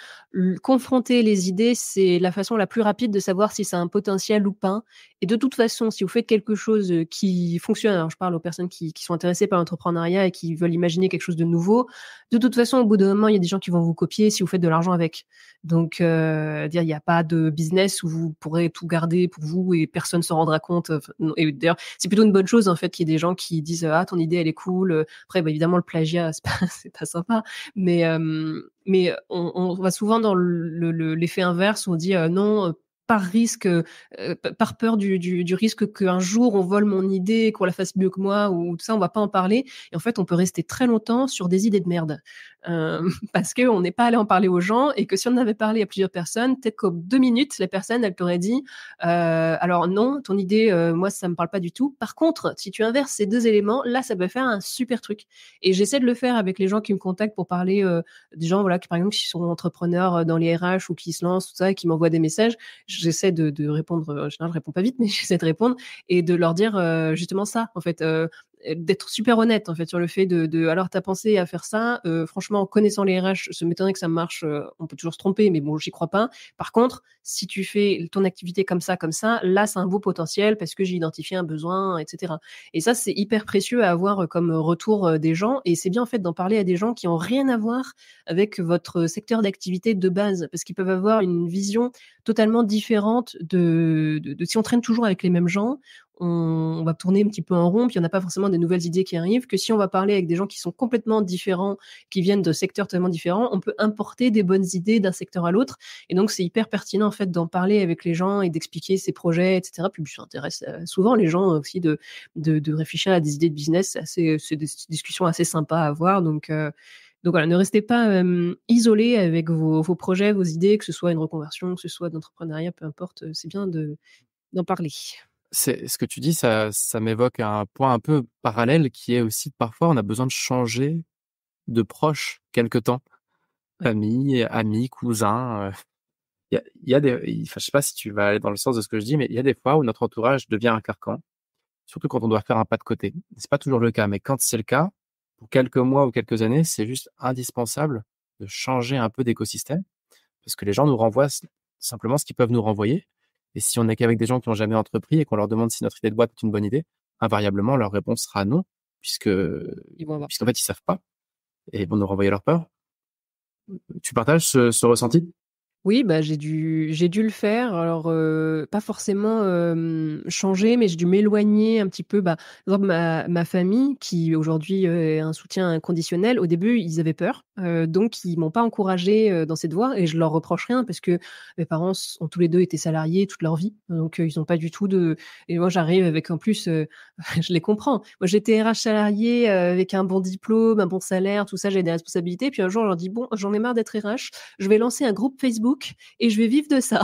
Confronter les idées, c'est la façon la plus rapide de savoir si ça a un potentiel ou pas et de toute façon, si vous faites quelque chose, qui fonctionne, alors je parle aux personnes qui sont intéressées par l'entrepreneuriat et qui veulent imaginer quelque chose de nouveau, de toute façon, au bout d'un moment, il y a des gens qui vont vous copier si vous faites de l'argent avec. Donc dire il y a pas de business où vous pourrez tout garder pour vous et personne se rendra compte, non et d'ailleurs, c'est plutôt une bonne chose, en fait, qu'il y ait des gens qui disent: «Ah ton idée elle est cool», après, bah, évidemment le plagiat c'est pas c'est pas sympa, mais on va souvent dans l'effet inverse où on dit: «Non, par risque, par peur du risque qu'un jour on vole mon idée, qu'on la fasse mieux que moi ou tout ça, on va pas en parler. Et en fait, on peut rester très longtemps sur des idées de merde. Parce qu'on n'est pas allé en parler aux gens et que si on en avait parlé à plusieurs personnes, peut-être qu'au 2 minutes, la personne, elle t'aurait dit alors non, ton idée, moi, ça me parle pas du tout. Par contre, si tu inverses ces deux éléments, là, ça peut faire un super truc. Et j'essaie de le faire avec les gens qui me contactent pour parler des gens, voilà, qui par exemple, qui sont entrepreneurs dans les RH ou qui se lancent, tout ça, et qui m'envoient des messages. J'essaie de répondre. En général, je réponds pas vite, mais j'essaie de répondre et de leur dire justement ça, en fait. D'être super honnête en fait sur le fait alors t'as pensé à faire ça, franchement en connaissant les RH ça m'étonnerait que ça marche, on peut toujours se tromper mais bon j'y crois pas. Par contre si tu fais ton activité comme ça là c'est un beau potentiel parce que j'ai identifié un besoin etc. Et ça c'est hyper précieux à avoir comme retour des gens et c'est bien en fait d'en parler à des gens qui ont rien à voir avec votre secteur d'activité de base parce qu'ils peuvent avoir une vision totalement différente de si on traîne toujours avec les mêmes gens on va tourner un petit peu en rond, puis on n'a pas forcément des nouvelles idées qui arrivent, que si on va parler avec des gens qui sont complètement différents, qui viennent de secteurs totalement différents, on peut importer des bonnes idées d'un secteur à l'autre. Et donc, c'est hyper pertinent, en fait, d'en parler avec les gens et d'expliquer ses projets, etc. Puis, ça intéresse souvent les gens aussi de réfléchir à des idées de business. C'est des discussions assez sympas à avoir. Donc voilà, ne restez pas isolés avec vos projets, vos idées, que ce soit une reconversion, que ce soit d'entrepreneuriat, peu importe. C'est bien d'en parler. C'est ce que tu dis, ça m'évoque un point un peu parallèle qui est aussi parfois on a besoin de changer de proche quelque temps. Ouais. Famille, amis, cousins. Il y a des, enfin, je sais pas si tu vas aller dans le sens de ce que je dis, mais il y a des fois où notre entourage devient un carcan, surtout quand on doit faire un pas de côté. C'est pas toujours le cas, mais quand c'est le cas, pour quelques mois ou quelques années, c'est juste indispensable de changer un peu d'écosystème parce que les gens nous renvoient simplement ce qu'ils peuvent nous renvoyer. Et si on n'est qu'avec des gens qui n'ont jamais entrepris et qu'on leur demande si notre idée de boîte est une bonne idée, invariablement, leur réponse sera non, puisque, Ils vont avoir puisqu'en peur. fait, ils savent pas et vont nous renvoyer leur peur. Tu partages ce ressenti? Oui, bah, j'ai dû le faire. Alors, pas forcément, changer, mais j'ai dû m'éloigner un petit peu, bah, par exemple ma famille qui aujourd'hui, est un soutien inconditionnel. Au début, ils avaient peur, donc ils m'ont pas encouragée, dans cette voie et je leur reproche rien parce que mes parents ont tous les 2 été salariés toute leur vie, donc ils ont pas du tout de et moi j'arrive avec en plus, je les comprends. Moi j'étais RH salariée, avec un bon diplôme, un bon salaire, tout ça, j'avais des responsabilités. Puis un jour, je leur dis: «Bon, j'en ai marre d'être RH, je vais lancer un groupe Facebook et je vais vivre de ça.»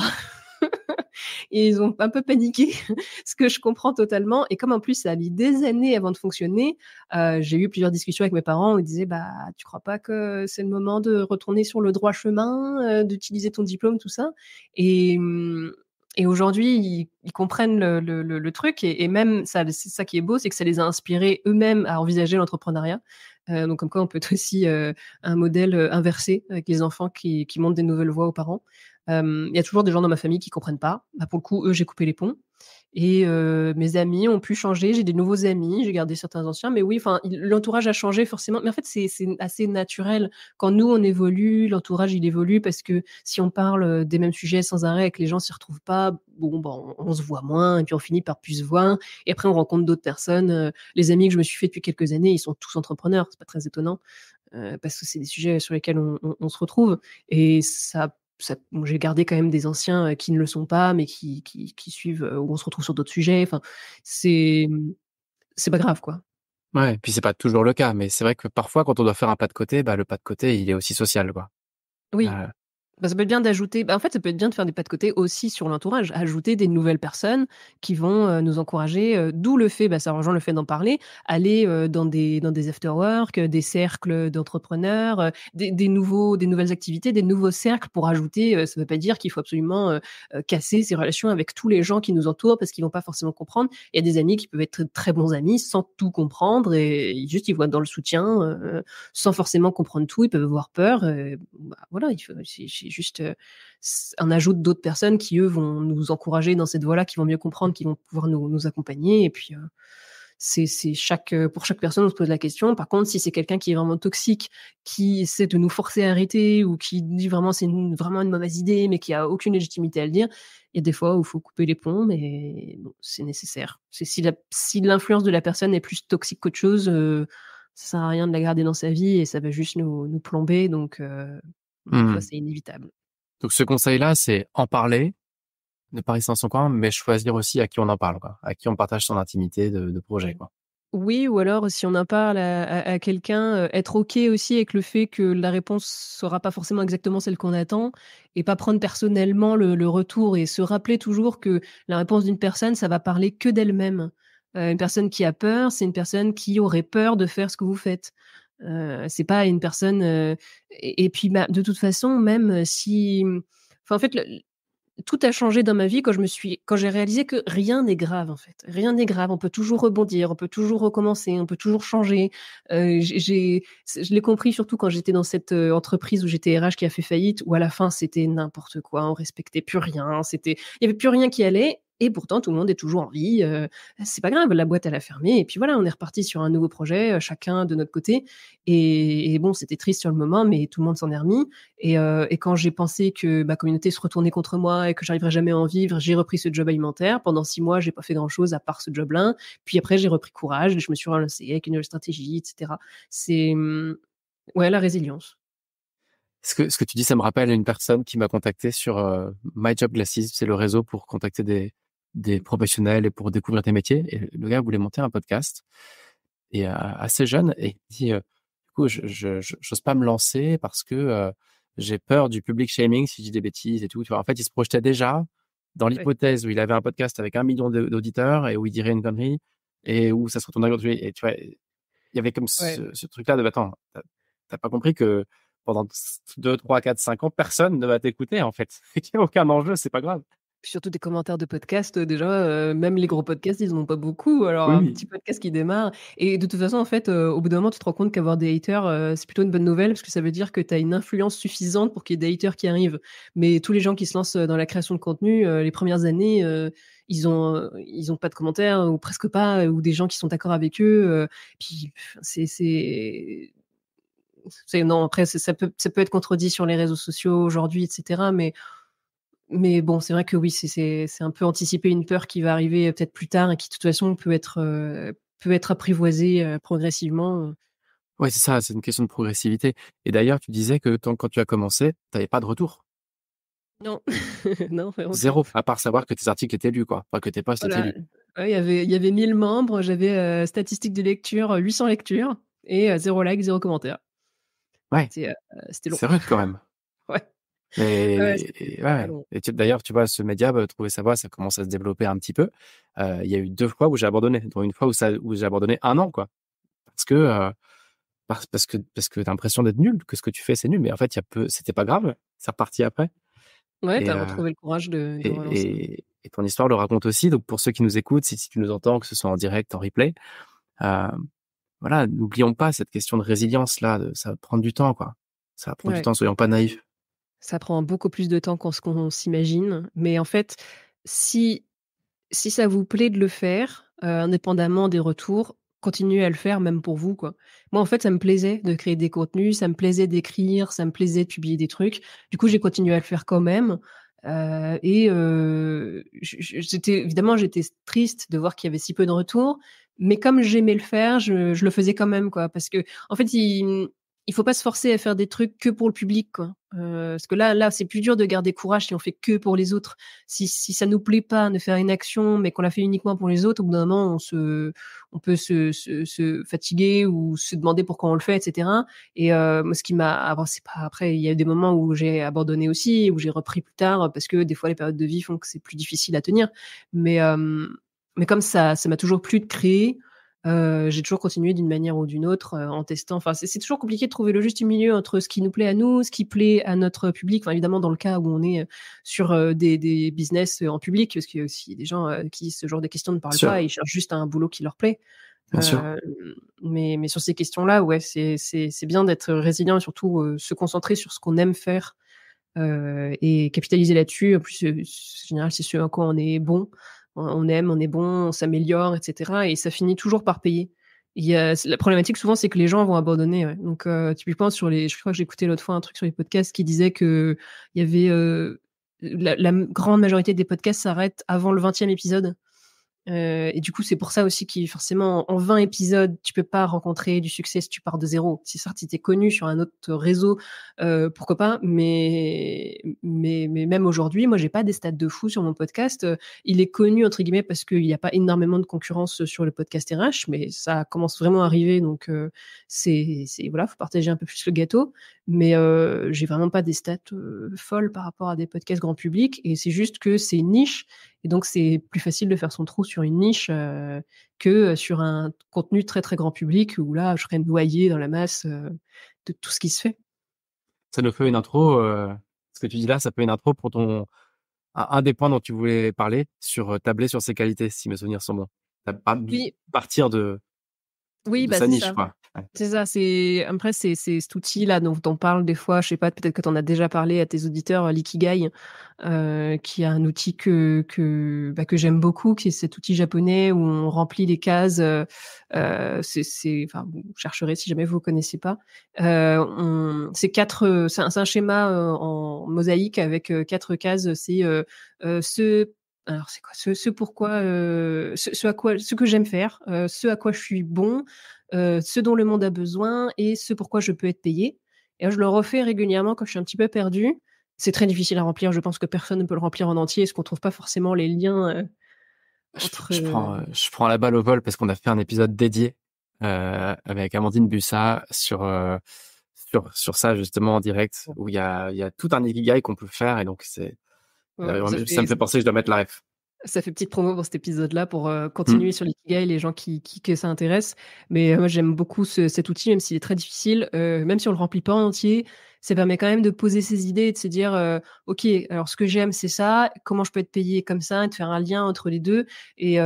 Et ils ont un peu paniqué, ce que je comprends totalement. Et comme en plus ça a mis des années avant de fonctionner, j'ai eu plusieurs discussions avec mes parents où ils disaient: «Bah, tu crois pas que c'est le moment de retourner sur le droit chemin, d'utiliser ton diplôme, tout ça?» Et et aujourd'hui, ils comprennent le truc et même ça c'est ça qui est beau, c'est que ça les a inspirés eux-mêmes à envisager l'entrepreneuriat. Donc comme quoi on peut être aussi, un modèle, inversé avec les enfants qui montrent des nouvelles voies aux parents. Il y a toujours des gens dans ma famille qui comprennent pas. Bah, pour le coup, eux, j'ai coupé les ponts et mes amis ont pu changer. J'ai des nouveaux amis, j'ai gardé certains anciens, mais oui, enfin, l'entourage a changé forcément. Mais en fait, c'est assez naturel. Quand nous, on évolue, l'entourage, il évolue parce que si on parle, des mêmes sujets sans arrêt et que les gens s'y retrouvent pas, bon, bah, on se voit moins et puis on finit par plus se voir et après on rencontre d'autres personnes, les amis que je me suis fait depuis quelques années, ils sont tous entrepreneurs, c'est pas très étonnant, parce que c'est des sujets sur lesquels on se retrouve et bon, j'ai gardé quand même des anciens, qui ne le sont pas, mais qui suivent, où on se retrouve sur d'autres sujets. Enfin, c'est, c'est pas grave, quoi. Ouais, puis c'est pas toujours le cas, mais c'est vrai que parfois, quand on doit faire un pas de côté, bah, le pas de côté, il est aussi social, quoi. Oui. Heu, Bah, ça peut être bien d'ajouter en fait, ça peut être bien de faire des pas de côté aussi sur l'entourage, ajouter des nouvelles personnes qui vont, nous encourager, d'où le fait, bah, ça rejoint le fait d'en parler, aller, dans des after-work, des cercles d'entrepreneurs, des nouvelles activités, des nouveaux cercles pour ajouter, ça veut pas dire qu'il faut absolument, casser ses relations avec tous les gens qui nous entourent parce qu'ils vont pas forcément comprendre. Il y a des amis qui peuvent être très bons amis sans tout comprendre et juste ils voient dans le soutien, sans forcément comprendre tout, ils peuvent avoir peur, bah, voilà, il faut c'est juste, un ajout d'autres personnes qui, eux, vont nous encourager dans cette voie-là, qui vont mieux comprendre, qui vont pouvoir nous accompagner et puis, c'est pour chaque personne, on se pose la question. Par contre, si c'est quelqu'un qui est vraiment toxique, qui essaie de nous forcer à arrêter ou qui dit vraiment c'est vraiment une mauvaise idée, mais qui a aucune légitimité à le dire, il y a des fois où il faut couper les ponts, mais bon, c'est nécessaire. C'est si l'influence de la personne est plus toxique qu'autre chose, ça sert à rien de la garder dans sa vie et ça va juste nous plomber donc des fois, mmh. c'est inévitable. Donc ce conseil-là, c'est en parler, ne pas rester dans son coin, mais choisir aussi à qui on en parle, quoi. À qui on partage son intimité de projet, quoi. Oui, ou alors si on en parle à quelqu'un, être OK aussi avec le fait que la réponse sera pas forcément exactement celle qu'on attend et pas prendre personnellement le retour et se rappeler toujours que la réponse d'une personne, ça va parler que d'elle-même. Une personne qui a peur, c'est une personne qui aurait peur de faire ce que vous faites. C'est pas une personne, et puis, bah, de toute façon, même si, enfin, en fait, le tout a changé dans ma vie quand j'ai réalisé que rien n'est grave, en fait. Rien n'est grave. On peut toujours rebondir, on peut toujours recommencer, on peut toujours changer. Je l'ai compris surtout quand j'étais dans cette, entreprise où j'étais RH qui a fait faillite, où à la fin, c'était n'importe quoi. On respectait plus rien. Il y avait plus rien qui allait et pourtant tout le monde est toujours en vie. C'est pas grave, la boîte, elle a fermé et puis voilà, on est reparti sur un nouveau projet, chacun de notre côté et bon, c'était triste sur le moment, mais tout le monde s'en est remis. Et quand j'ai pensé que ma communauté se retournait contre moi et que j'arriverais jamais à en vivre, j'ai repris ce job alimentaire. Pendant 6 mois, j'ai pas fait grand-chose à part ce job-là. Puis après, j'ai repris courage et je me suis relancée avec une nouvelle stratégie, et cetera. C'est, ouais, la résilience. Ce que tu dis, ça me rappelle une personne qui m'a contacté sur My Job Glasses, c'est le réseau pour contacter des professionnels et pour découvrir des métiers. Et le gars voulait monter un podcast et assez jeune et il dit du coup j'ose pas me lancer parce que j'ai peur du public shaming si je dis des bêtises et tout. Tu vois, en fait, il se projetait déjà dans Ouais. l'hypothèse où il avait un podcast avec 1 million d'auditeurs et où il dirait une connerie et où ça se retournerait contre lui. Et tu vois, il y avait comme Ouais. ce truc-là de attends, t'as pas compris que pendant 2, 3, 4, 5 ans, personne ne va t'écouter, en fait. Il n'y a aucun enjeu, c'est pas grave. Puis surtout des commentaires de podcasts, déjà, même les gros podcasts, ils en ont pas beaucoup. Alors Oui, un oui. petit podcast qui démarre et de toute façon, en fait, au bout d'un moment, tu te rends compte qu'avoir des haters, c'est plutôt une bonne nouvelle parce que ça veut dire que tu as une influence suffisante pour qu'il y ait des haters qui arrivent. Mais tous les gens qui se lancent, dans la création de contenu, les premières années, ils ont pas de commentaires ou presque pas, ou des gens qui sont d'accord avec eux, puis c'est non, après ça peut être contredit sur les réseaux sociaux aujourd'hui et cetera, mais bon, c'est vrai que oui, c'est un peu anticiper une peur qui va arriver, peut-être plus tard et qui de toute façon peut être apprivoisée, progressivement. Ouais, c'est ça, c'est une question de progressivité. Et d'ailleurs, tu disais que quand tu as commencé, tu avais pas de retour. Non, non, vraiment pas. 0, à part savoir que tes articles étaient lus, quoi. Enfin, que tes posts étaient Voilà, lus. ouais, il y avait 1 000 membres, j'avais, statistiques de lecture, 800 lectures et 0 like, 0 commentaire. Ouais, C'était, c'était long. c'est rude quand même. Ouais, ouais, Et c'était ouais, pas ouais. long. Et d'ailleurs, tu vois, ce média, trouver sa voie, ça commence à se développer un petit peu. Il y a eu 2 fois où j'ai abandonné, dont une fois où j'ai abandonné 1 an, quoi. Parce que, parce que tu as l'impression d'être nul, que ce que tu fais, c'est nul. Mais en fait, c'était pas grave. C'est reparti après. Ouais, tu Et, as retrouvé le courage de relancer. et ton histoire le raconte aussi. Donc, pour ceux qui nous écoutent, si tu nous entends, que ce soit en direct, en replay, euh, voilà, n'oublions pas cette question de résilience là. Ça va prendre du temps, quoi. Ça va prendre du Ouais. temps. Soyons pas naïfs. Ça prend beaucoup plus de temps qu'on s'imagine, mais en fait, si si ça vous plaît de le faire, indépendamment des retours, continuez à le faire même pour vous, quoi. Moi, en fait, ça me plaisait de créer des contenus, ça me plaisait d'écrire, ça me plaisait de publier des trucs. Du coup, j'ai continué à le faire quand même, j'étais triste de voir qu'il y avait si peu de retours, mais comme j'aimais le faire, je le faisais quand même, quoi. Parce qu'en fait, il faut pas se forcer à faire des trucs que pour le public, quoi. Parce que là, c'est plus dur de garder courage si on fait que pour les autres. Si ça nous plaît pas de faire une action, mais qu'on la fait uniquement pour les autres, au bout d'un moment, on peut se fatiguer ou se demander pourquoi on le fait, et cetera. Et moi, ce qui m'a avant, c'est pas après, il y a eu des moments où j'ai abandonné aussi, où j'ai repris plus tard, parce que des fois, les périodes de vie font que c'est plus difficile à tenir. Mais mais comme ça m'a toujours plu de créer, j'ai toujours continué d'une manière ou d'une autre, en testant. Enfin, c'est toujours compliqué de trouver le juste milieu entre ce qui nous plaît à nous, ce qui plaît à notre public. Enfin, évidemment, dans le cas où on est, sur, des business, en public, parce qu'il y a aussi des gens, qui ce genre de questions ne Bien parlent pas sûr, et ils cherchent juste un boulot qui leur plaît. bien sûr. Hem, mais sur ces questions-là, ouais, c'est bien d'être résilient et surtout, se concentrer sur ce qu'on aime faire, et capitaliser là-dessus. En plus, en général, c'est ce à quoi on est bon. On aime, on est bon, on s'améliore et cetera et ça finit toujours par payer. Il y a la problématique souvent, c'est que les gens vont abandonner, ouais. Donc typiquement sur les je crois que j'ai écouté l'autre fois un truc sur les podcasts qui disait qu'il y avait, la grande majorité des podcasts s'arrêtent avant le 20e épisode. Et du coup, c'est pour ça aussi qu'il forcément en 20 épisodes, tu peux pas rencontrer du succès si tu pars de zéro. Si certes, si t'es connu sur un autre réseau, pourquoi pas, mais même aujourd'hui, moi, j'ai pas des stats de fou sur mon podcast. Il est connu entre guillemets parce qu'il n'y a pas énormément de concurrence sur le podcast RH, mais ça commence vraiment à arriver, donc voilà, faut partager un peu plus le gâteau. Mais j'ai vraiment pas des stats folles par rapport à des podcasts grand public, et c'est juste que c'est une niche. Et donc, c'est plus facile de faire son trou sur une niche que sur un contenu très, très grand public où là, je serais noyée dans la masse de tout ce qui se fait. Ça nous fait une intro, ce que tu dis là, ça fait une intro pour un des points dont tu voulais parler sur tabler sur ses qualités, si mes souvenirs sont bons. Oui, Partir de oui, bah sa c'est niche, ça. quoi. Ouais. C'est ça, après c'est cet outil-là dont on parle des fois, je sais pas, peut-être que tu en as déjà parlé à tes auditeurs, l'Ikigai, qui est un outil que j'aime beaucoup, qui est cet outil japonais où on remplit les cases. Enfin, vous chercherez si jamais vous connaissez pas. C'est un schéma en mosaïque avec 4 cases. C'est alors c'est quoi ce pourquoi, ce que j'aime faire, ce à quoi je suis bon, ce dont le monde a besoin et ce pourquoi je peux être payé. Et je le refais régulièrement quand je suis un petit peu perdue. C'est très difficile à remplir, je pense que personne ne peut le remplir en entier, parce qu'on trouve pas forcément les liens, entre, Je prends la balle au vol parce qu'on a fait un épisode dédié avec Amandine Bussa sur ça justement en direct, où il y a tout un ikigai qu'on peut faire, et donc ouais, ça me fait penser que je dois mettre la ref. ça fait petite promo pour cet épisode-là pour Hmm. continuer sur l'ikigai, les gens que ça intéresse. Mais moi, j'aime beaucoup cet outil, même s'il est très difficile. Même si on le remplit pas en entier, ça permet quand même de poser ses idées et de se dire, OK, alors ce que j'aime, c'est ça. Comment je peux être payé comme ça, et de faire un lien entre les deux. Et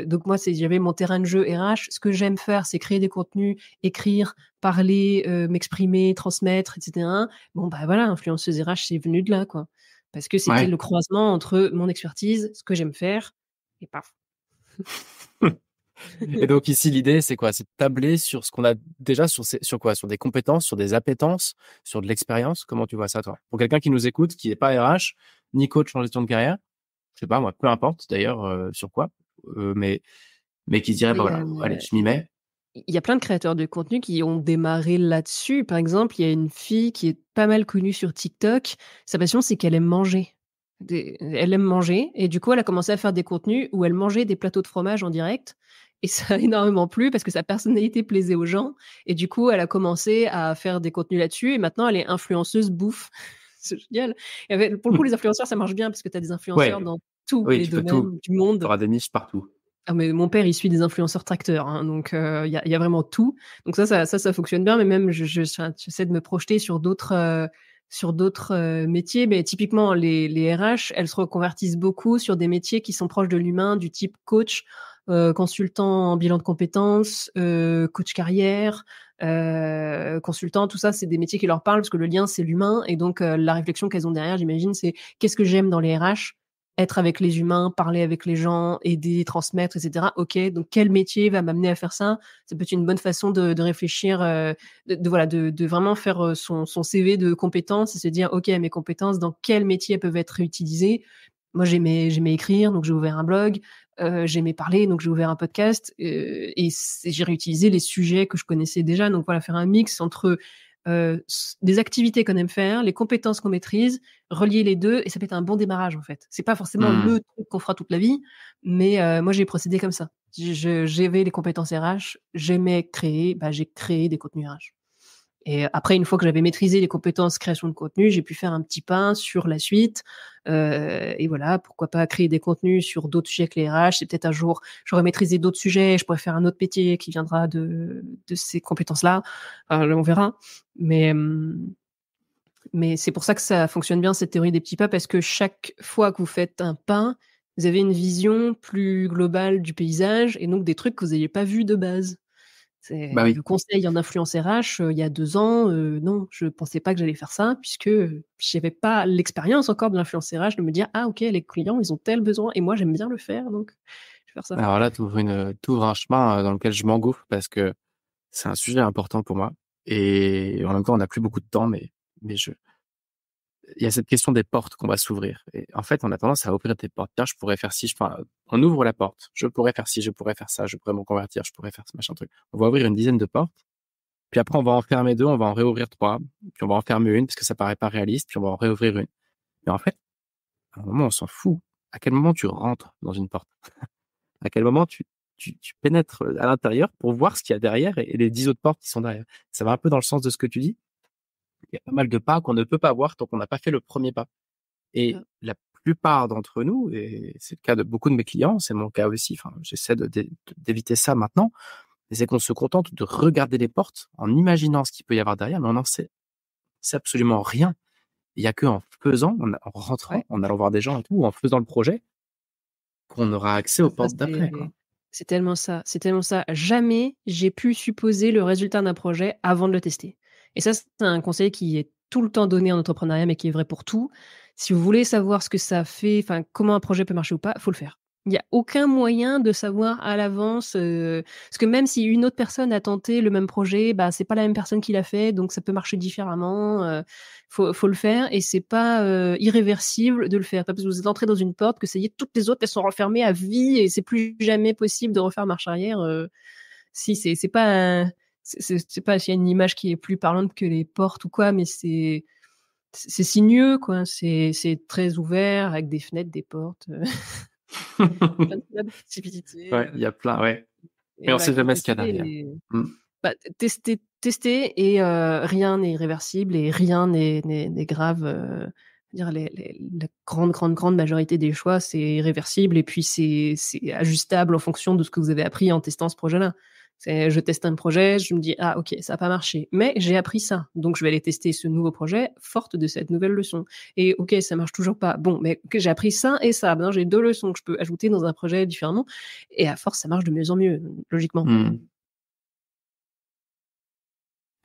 donc moi, j'avais mon terrain de jeu RH. Ce que j'aime faire, c'est créer des contenus, écrire, parler, m'exprimer, transmettre, etc. Bon, bah voilà, influenceuse RH, c'est venu de là, quoi. Parce que c'était Ouais. le croisement entre mon expertise, ce que j'aime faire, et paf. Et donc ici, l'idée, c'est quoi? C'est de tabler sur ce qu'on a déjà, sur quoi? Sur des compétences, sur des appétences, sur de l'expérience. Comment tu vois ça, toi? Pour quelqu'un qui nous écoute, qui n'est pas RH, ni coach en gestion de carrière, je sais pas, moi, peu importe d'ailleurs sur quoi, mais qui se dirait, Mais bah voilà, allez, je m'y mets. il y a plein de créateurs de contenu qui ont démarré là-dessus. Par exemple, il y a une fille qui est pas mal connue sur TikTok. Sa passion, c'est qu'elle aime manger. Elle aime manger et du coup, elle a commencé à faire des contenus où elle mangeait des plateaux de fromage en direct, et ça a énormément plu parce que sa personnalité plaisait aux gens, et du coup, elle a commencé à faire des contenus là-dessus et maintenant elle est influenceuse bouffe. C'est génial. Pour le coup, les influenceurs, ça marche bien parce que tu as des influenceurs Ouais, dans tous oui, les tu peux tout. domaines du Tu monde. auras des niches partout. Ah mais mon père, il suit des influenceurs tracteurs, hein, donc il y a vraiment tout. Donc ça fonctionne bien, mais même j'essaie de me projeter sur d'autres, métiers. Mais typiquement les RH, elles se reconvertissent beaucoup sur des métiers qui sont proches de l'humain, du type coach, consultant en bilan de compétences, coach carrière, consultant, tout ça, c'est des métiers qui leur parlent parce que le lien, c'est l'humain, et donc la réflexion qu'elles ont derrière, j'imagine, c'est: «Qu'est-ce que j'aime dans les RH? Être avec les humains, parler avec les gens, aider, transmettre, et cetera. OK, donc quel métier va m'amener à faire ça? Ça peut être une bonne façon de réfléchir, voilà, de vraiment faire, son CV de compétences et se dire: «OK, mes compétences, dans quel métier elles peuvent être réutilisées?» Moi, j'aimais écrire, donc j'ai ouvert un blog, j'aimais parler, donc j'ai ouvert un podcast, et j'ai réutilisé les sujets que je connaissais déjà. Donc voilà, faire un mix entre, des activités qu'on aime faire, les compétences qu'on maîtrise, relier les 2, et ça peut être un bon démarrage, en fait. C'est pas forcément Hmm. le truc qu'on fera toute la vie, mais moi, j'ai procédé comme ça. J'avais les compétences RH, j'aimais créer, bah, j'ai créé des contenus RH. Et après, une fois que j'avais maîtrisé les compétences création de contenu, j'ai pu faire un petit pas sur la suite, et voilà, pourquoi pas créer des contenus sur d'autres sujets que les RH. Et peut-être un jour, j'aurais maîtrisé d'autres sujets, je pourrais faire un autre métier qui viendra de ces compétences-là. On verra. Mais, mais c'est pour ça que ça fonctionne bien, cette théorie des petits pas, parce que chaque fois que vous faites un pas, vous avez une vision plus globale du paysage, et donc des trucs que vous n'aviez pas vus de base. Bah C'est oui. le conseil en influence RH, il y a 2 ans, non, je pensais pas que j'allais faire ça, puisque, j'avais pas l'expérience encore de l'influence RH, de me dire: «Ah OK, les clients, ils ont tel besoin et moi j'aime bien le faire, donc je vais faire ça». Alors là, tu ouvres un chemin dans lequel je m'engouffre parce que c'est un sujet important pour moi. Et en même temps, on n'a plus beaucoup de temps, mais il y a cette question des portes qu'on va s'ouvrir. Et en fait, on a tendance à ouvrir des portes. Tiens, je pourrais faire ci, enfin, on ouvre la porte. Je pourrais faire ci, je pourrais faire ça, je pourrais me convertir, je pourrais faire ce machin truc. On va ouvrir une dizaine de portes. Puis après, on va en fermer deux, on va en réouvrir trois. Puis on va en fermer une parce que ça paraît pas réaliste. Puis on va en réouvrir une. Mais en fait, à un moment, on s'en fout. À quel moment tu rentres dans une porte? À quel moment tu pénètres à l'intérieur pour voir ce qu'il y a derrière et les 10 autres portes qui sont derrière. Ça va un peu dans le sens de ce que tu dis. Il y a pas mal de pas qu'on ne peut pas voir tant qu'on n'a pas fait le premier pas. Et Ah, la plupart d'entre nous, et c'est le cas de beaucoup de mes clients, c'est mon cas aussi, enfin, j'essaie d'éviter ça maintenant, mais c'est qu'on se contente de regarder les portes en imaginant ce qu'il peut y avoir derrière, mais on n'en sait, c'est absolument rien. Il y a que en faisant, en rentrant, ouais. en allant voir des gens et tout, ou en faisant le projet, qu'on aura accès aux Ah ça, portes d'après, quoi. c'est tellement ça, c'est tellement ça. Jamais j'ai pu supposer le résultat d'un projet avant de le tester. Et ça, c'est un conseil qui est tout le temps donné en entrepreneuriat, mais qui est vrai pour tout. Si vous voulez savoir ce que ça fait, enfin, comment un projet peut marcher ou pas, faut le faire. Il y a aucun moyen de savoir à l'avance, parce que même si une autre personne a tenté le même projet, bah, c'est pas la même personne qui l'a fait, donc ça peut marcher différemment, faut le faire et c'est pas, irréversible de le faire. Pas parce que vous êtes entré dans une porte que ça y est, toutes les autres, elles sont refermées à vie et c'est plus jamais possible de refaire marche arrière, si c'est pas un c'est pas s'il y a une image qui est plus parlante que les portes ou quoi, mais c'est sinueux, quoi. C'est très ouvert avec des fenêtres, des portes, plein de possibilités, Ouais, il y a plein, ouais. et Mais on voilà, sait il faut jamais ce qu'il y a tester derrière. et Mm. bah, tester et rien n'est irréversible et rien n'est grave, dire la grande majorité des choix, c'est irréversible et puis c'est ajustable en fonction de ce que vous avez appris en testant ce projet-là. C'est je teste un projet, je me dis: «Ah OK, ça a pas marché, mais j'ai appris ça, donc je vais aller tester ce nouveau projet forte de cette nouvelle leçon et OK, ça marche toujours pas. Bon, mais OK, j'ai appris ça et ça, maintenant j'ai 2 leçons que je peux ajouter dans un projet différemment» et à force, ça marche de mieux en mieux, logiquement. Mm.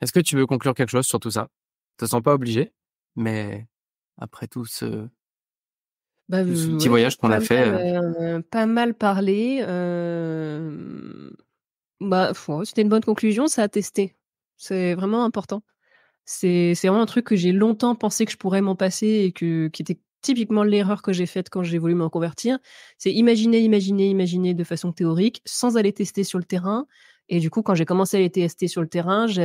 Est-ce que tu veux conclure quelque chose sur tout ça? Te sens pas obligé, mais après tout Bah, ce petit ouais, j'ai voyage qu'on a fait, pas mal parlé, bah, ouais, c'était une bonne conclusion, ça à tester. C'est vraiment important. C'est vraiment un truc que j'ai longtemps pensé que je pourrais m'en passer et qui était typiquement l'erreur que j'ai faite quand j'ai voulu me convertir. C'est imaginer, imaginer, imaginer de façon théorique sans aller tester sur le terrain et du coup, quand j'ai commencé à aller tester sur le terrain, ça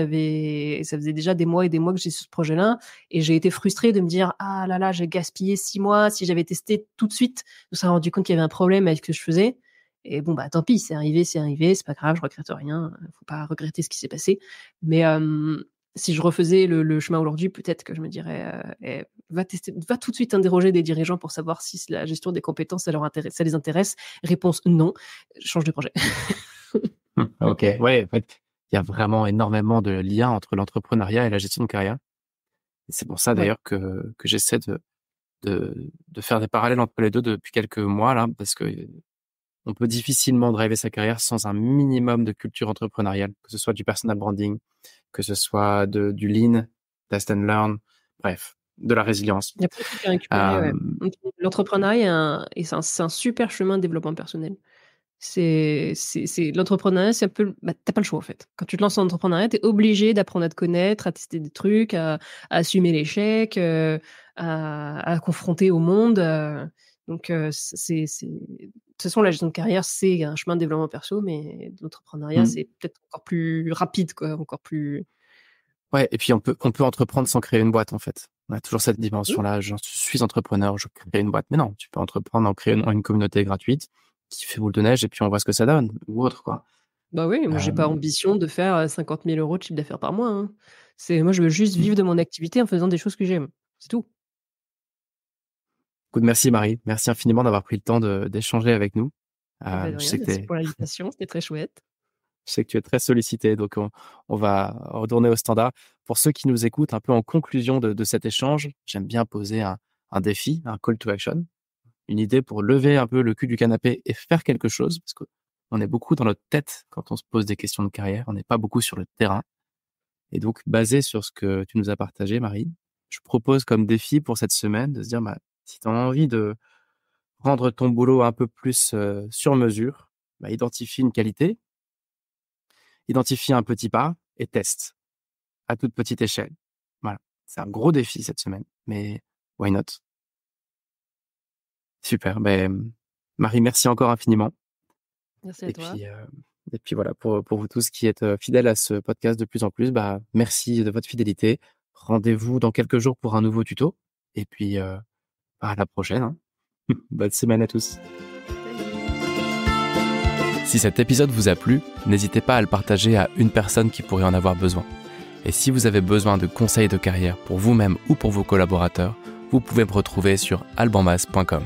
faisait déjà des mois et des mois que j'ai ce projet-là et j'ai été frustrée de me dire: «Ah là là, j'ai gaspillé 6 mois. Si j'avais testé tout de suite, je me serais rendu compte qu'il y avait un problème avec ce que je faisais» et bon, bah, tant pis, c'est arrivé, c'est pas grave, je regrette rien, faut pas regretter ce qui s'est passé mais si je refaisais le chemin aujourd'hui, peut-être que je me dirais, «Eh, va tout de suite interroger des dirigeants pour savoir si la gestion des compétences, ça les intéresse». Réponse: «Non», change de projet. OK, ouais, en fait, il y a vraiment énormément de liens entre l'entrepreneuriat et la gestion de carrière. Et c'est pour ça Ouais. d'ailleurs que j'essaie de faire des parallèles entre les 2 depuis quelques mois là, parce que on peut difficilement driver sa carrière sans un minimum de culture entrepreneuriale, que ce soit du personal branding, que ce soit du lean, test and learn, bref, de la résilience. Il y a plein de trucs à récupérer, ouais. Hem, L'entrepreneuriat c'est un super chemin de développement personnel. C'est l'entrepreneuriat, c'est un peu bah, tu pas le choix, en fait. Quand tu te lances en entrepreneuriat, tu es obligé d'apprendre à te connaître, à tester des trucs, à assumer l'échec, à confronter au monde, donc de toute façon, la gestion de carrière, c'est un chemin de développement perso, mais l'entrepreneuriat, mmh, c'est peut-être encore plus rapide, quoi, encore plus ouais, et puis on peut entreprendre sans créer une boîte, en fait. On a toujours cette mmh, dimension-là, je suis entrepreneur, je crée une boîte. Mais non, tu peux entreprendre en créant une communauté gratuite qui fait boule de neige et puis on voit ce que ça donne ou autre, quoi. bah, oui, moi, j'ai pas Hem, ambition de faire, 50 000 € de chiffre d'affaires par mois, hein. Moi, je veux juste mmh. vivre de mon activité en faisant des choses que j'aime. C'est tout. Écoute, merci Marie, merci infiniment d'avoir pris le temps d'échanger avec nous. Et bah, de Je rien, sais que merci pour l'invitation, c'était très chouette. tu es très sollicité, donc on va retourner au standard. Pour ceux qui nous écoutent, un peu en conclusion de cet échange, j'aime bien poser un défi, un call to action, une idée pour lever un peu le cul du canapé et faire quelque chose, parce qu'on est beaucoup dans notre tête quand on se pose des questions de carrière, on n'est pas beaucoup sur le terrain. Et donc, basé sur ce que tu nous as partagé, Marie, je propose comme défi pour cette semaine de se dire, bah, si tu as envie de rendre ton boulot un peu plus sur mesure, bah, identifie une qualité, identifie un petit pas et teste à toute petite échelle. Voilà, c'est un gros défi cette semaine, mais why not? Super, Marie, merci encore infiniment. Merci à Et toi. puis, voilà, pour vous tous qui êtes, fidèles à ce podcast de plus en plus, merci de votre fidélité. Rendez-vous dans quelques jours pour un nouveau tuto et puis, à la prochaine, hein. Bonne semaine à tous. Si cet épisode vous a plu, n'hésitez pas à le partager à une personne qui pourrait en avoir besoin. Et si vous avez besoin de conseils de carrière pour vous-même ou pour vos collaborateurs, vous pouvez me retrouver sur albanmas.com.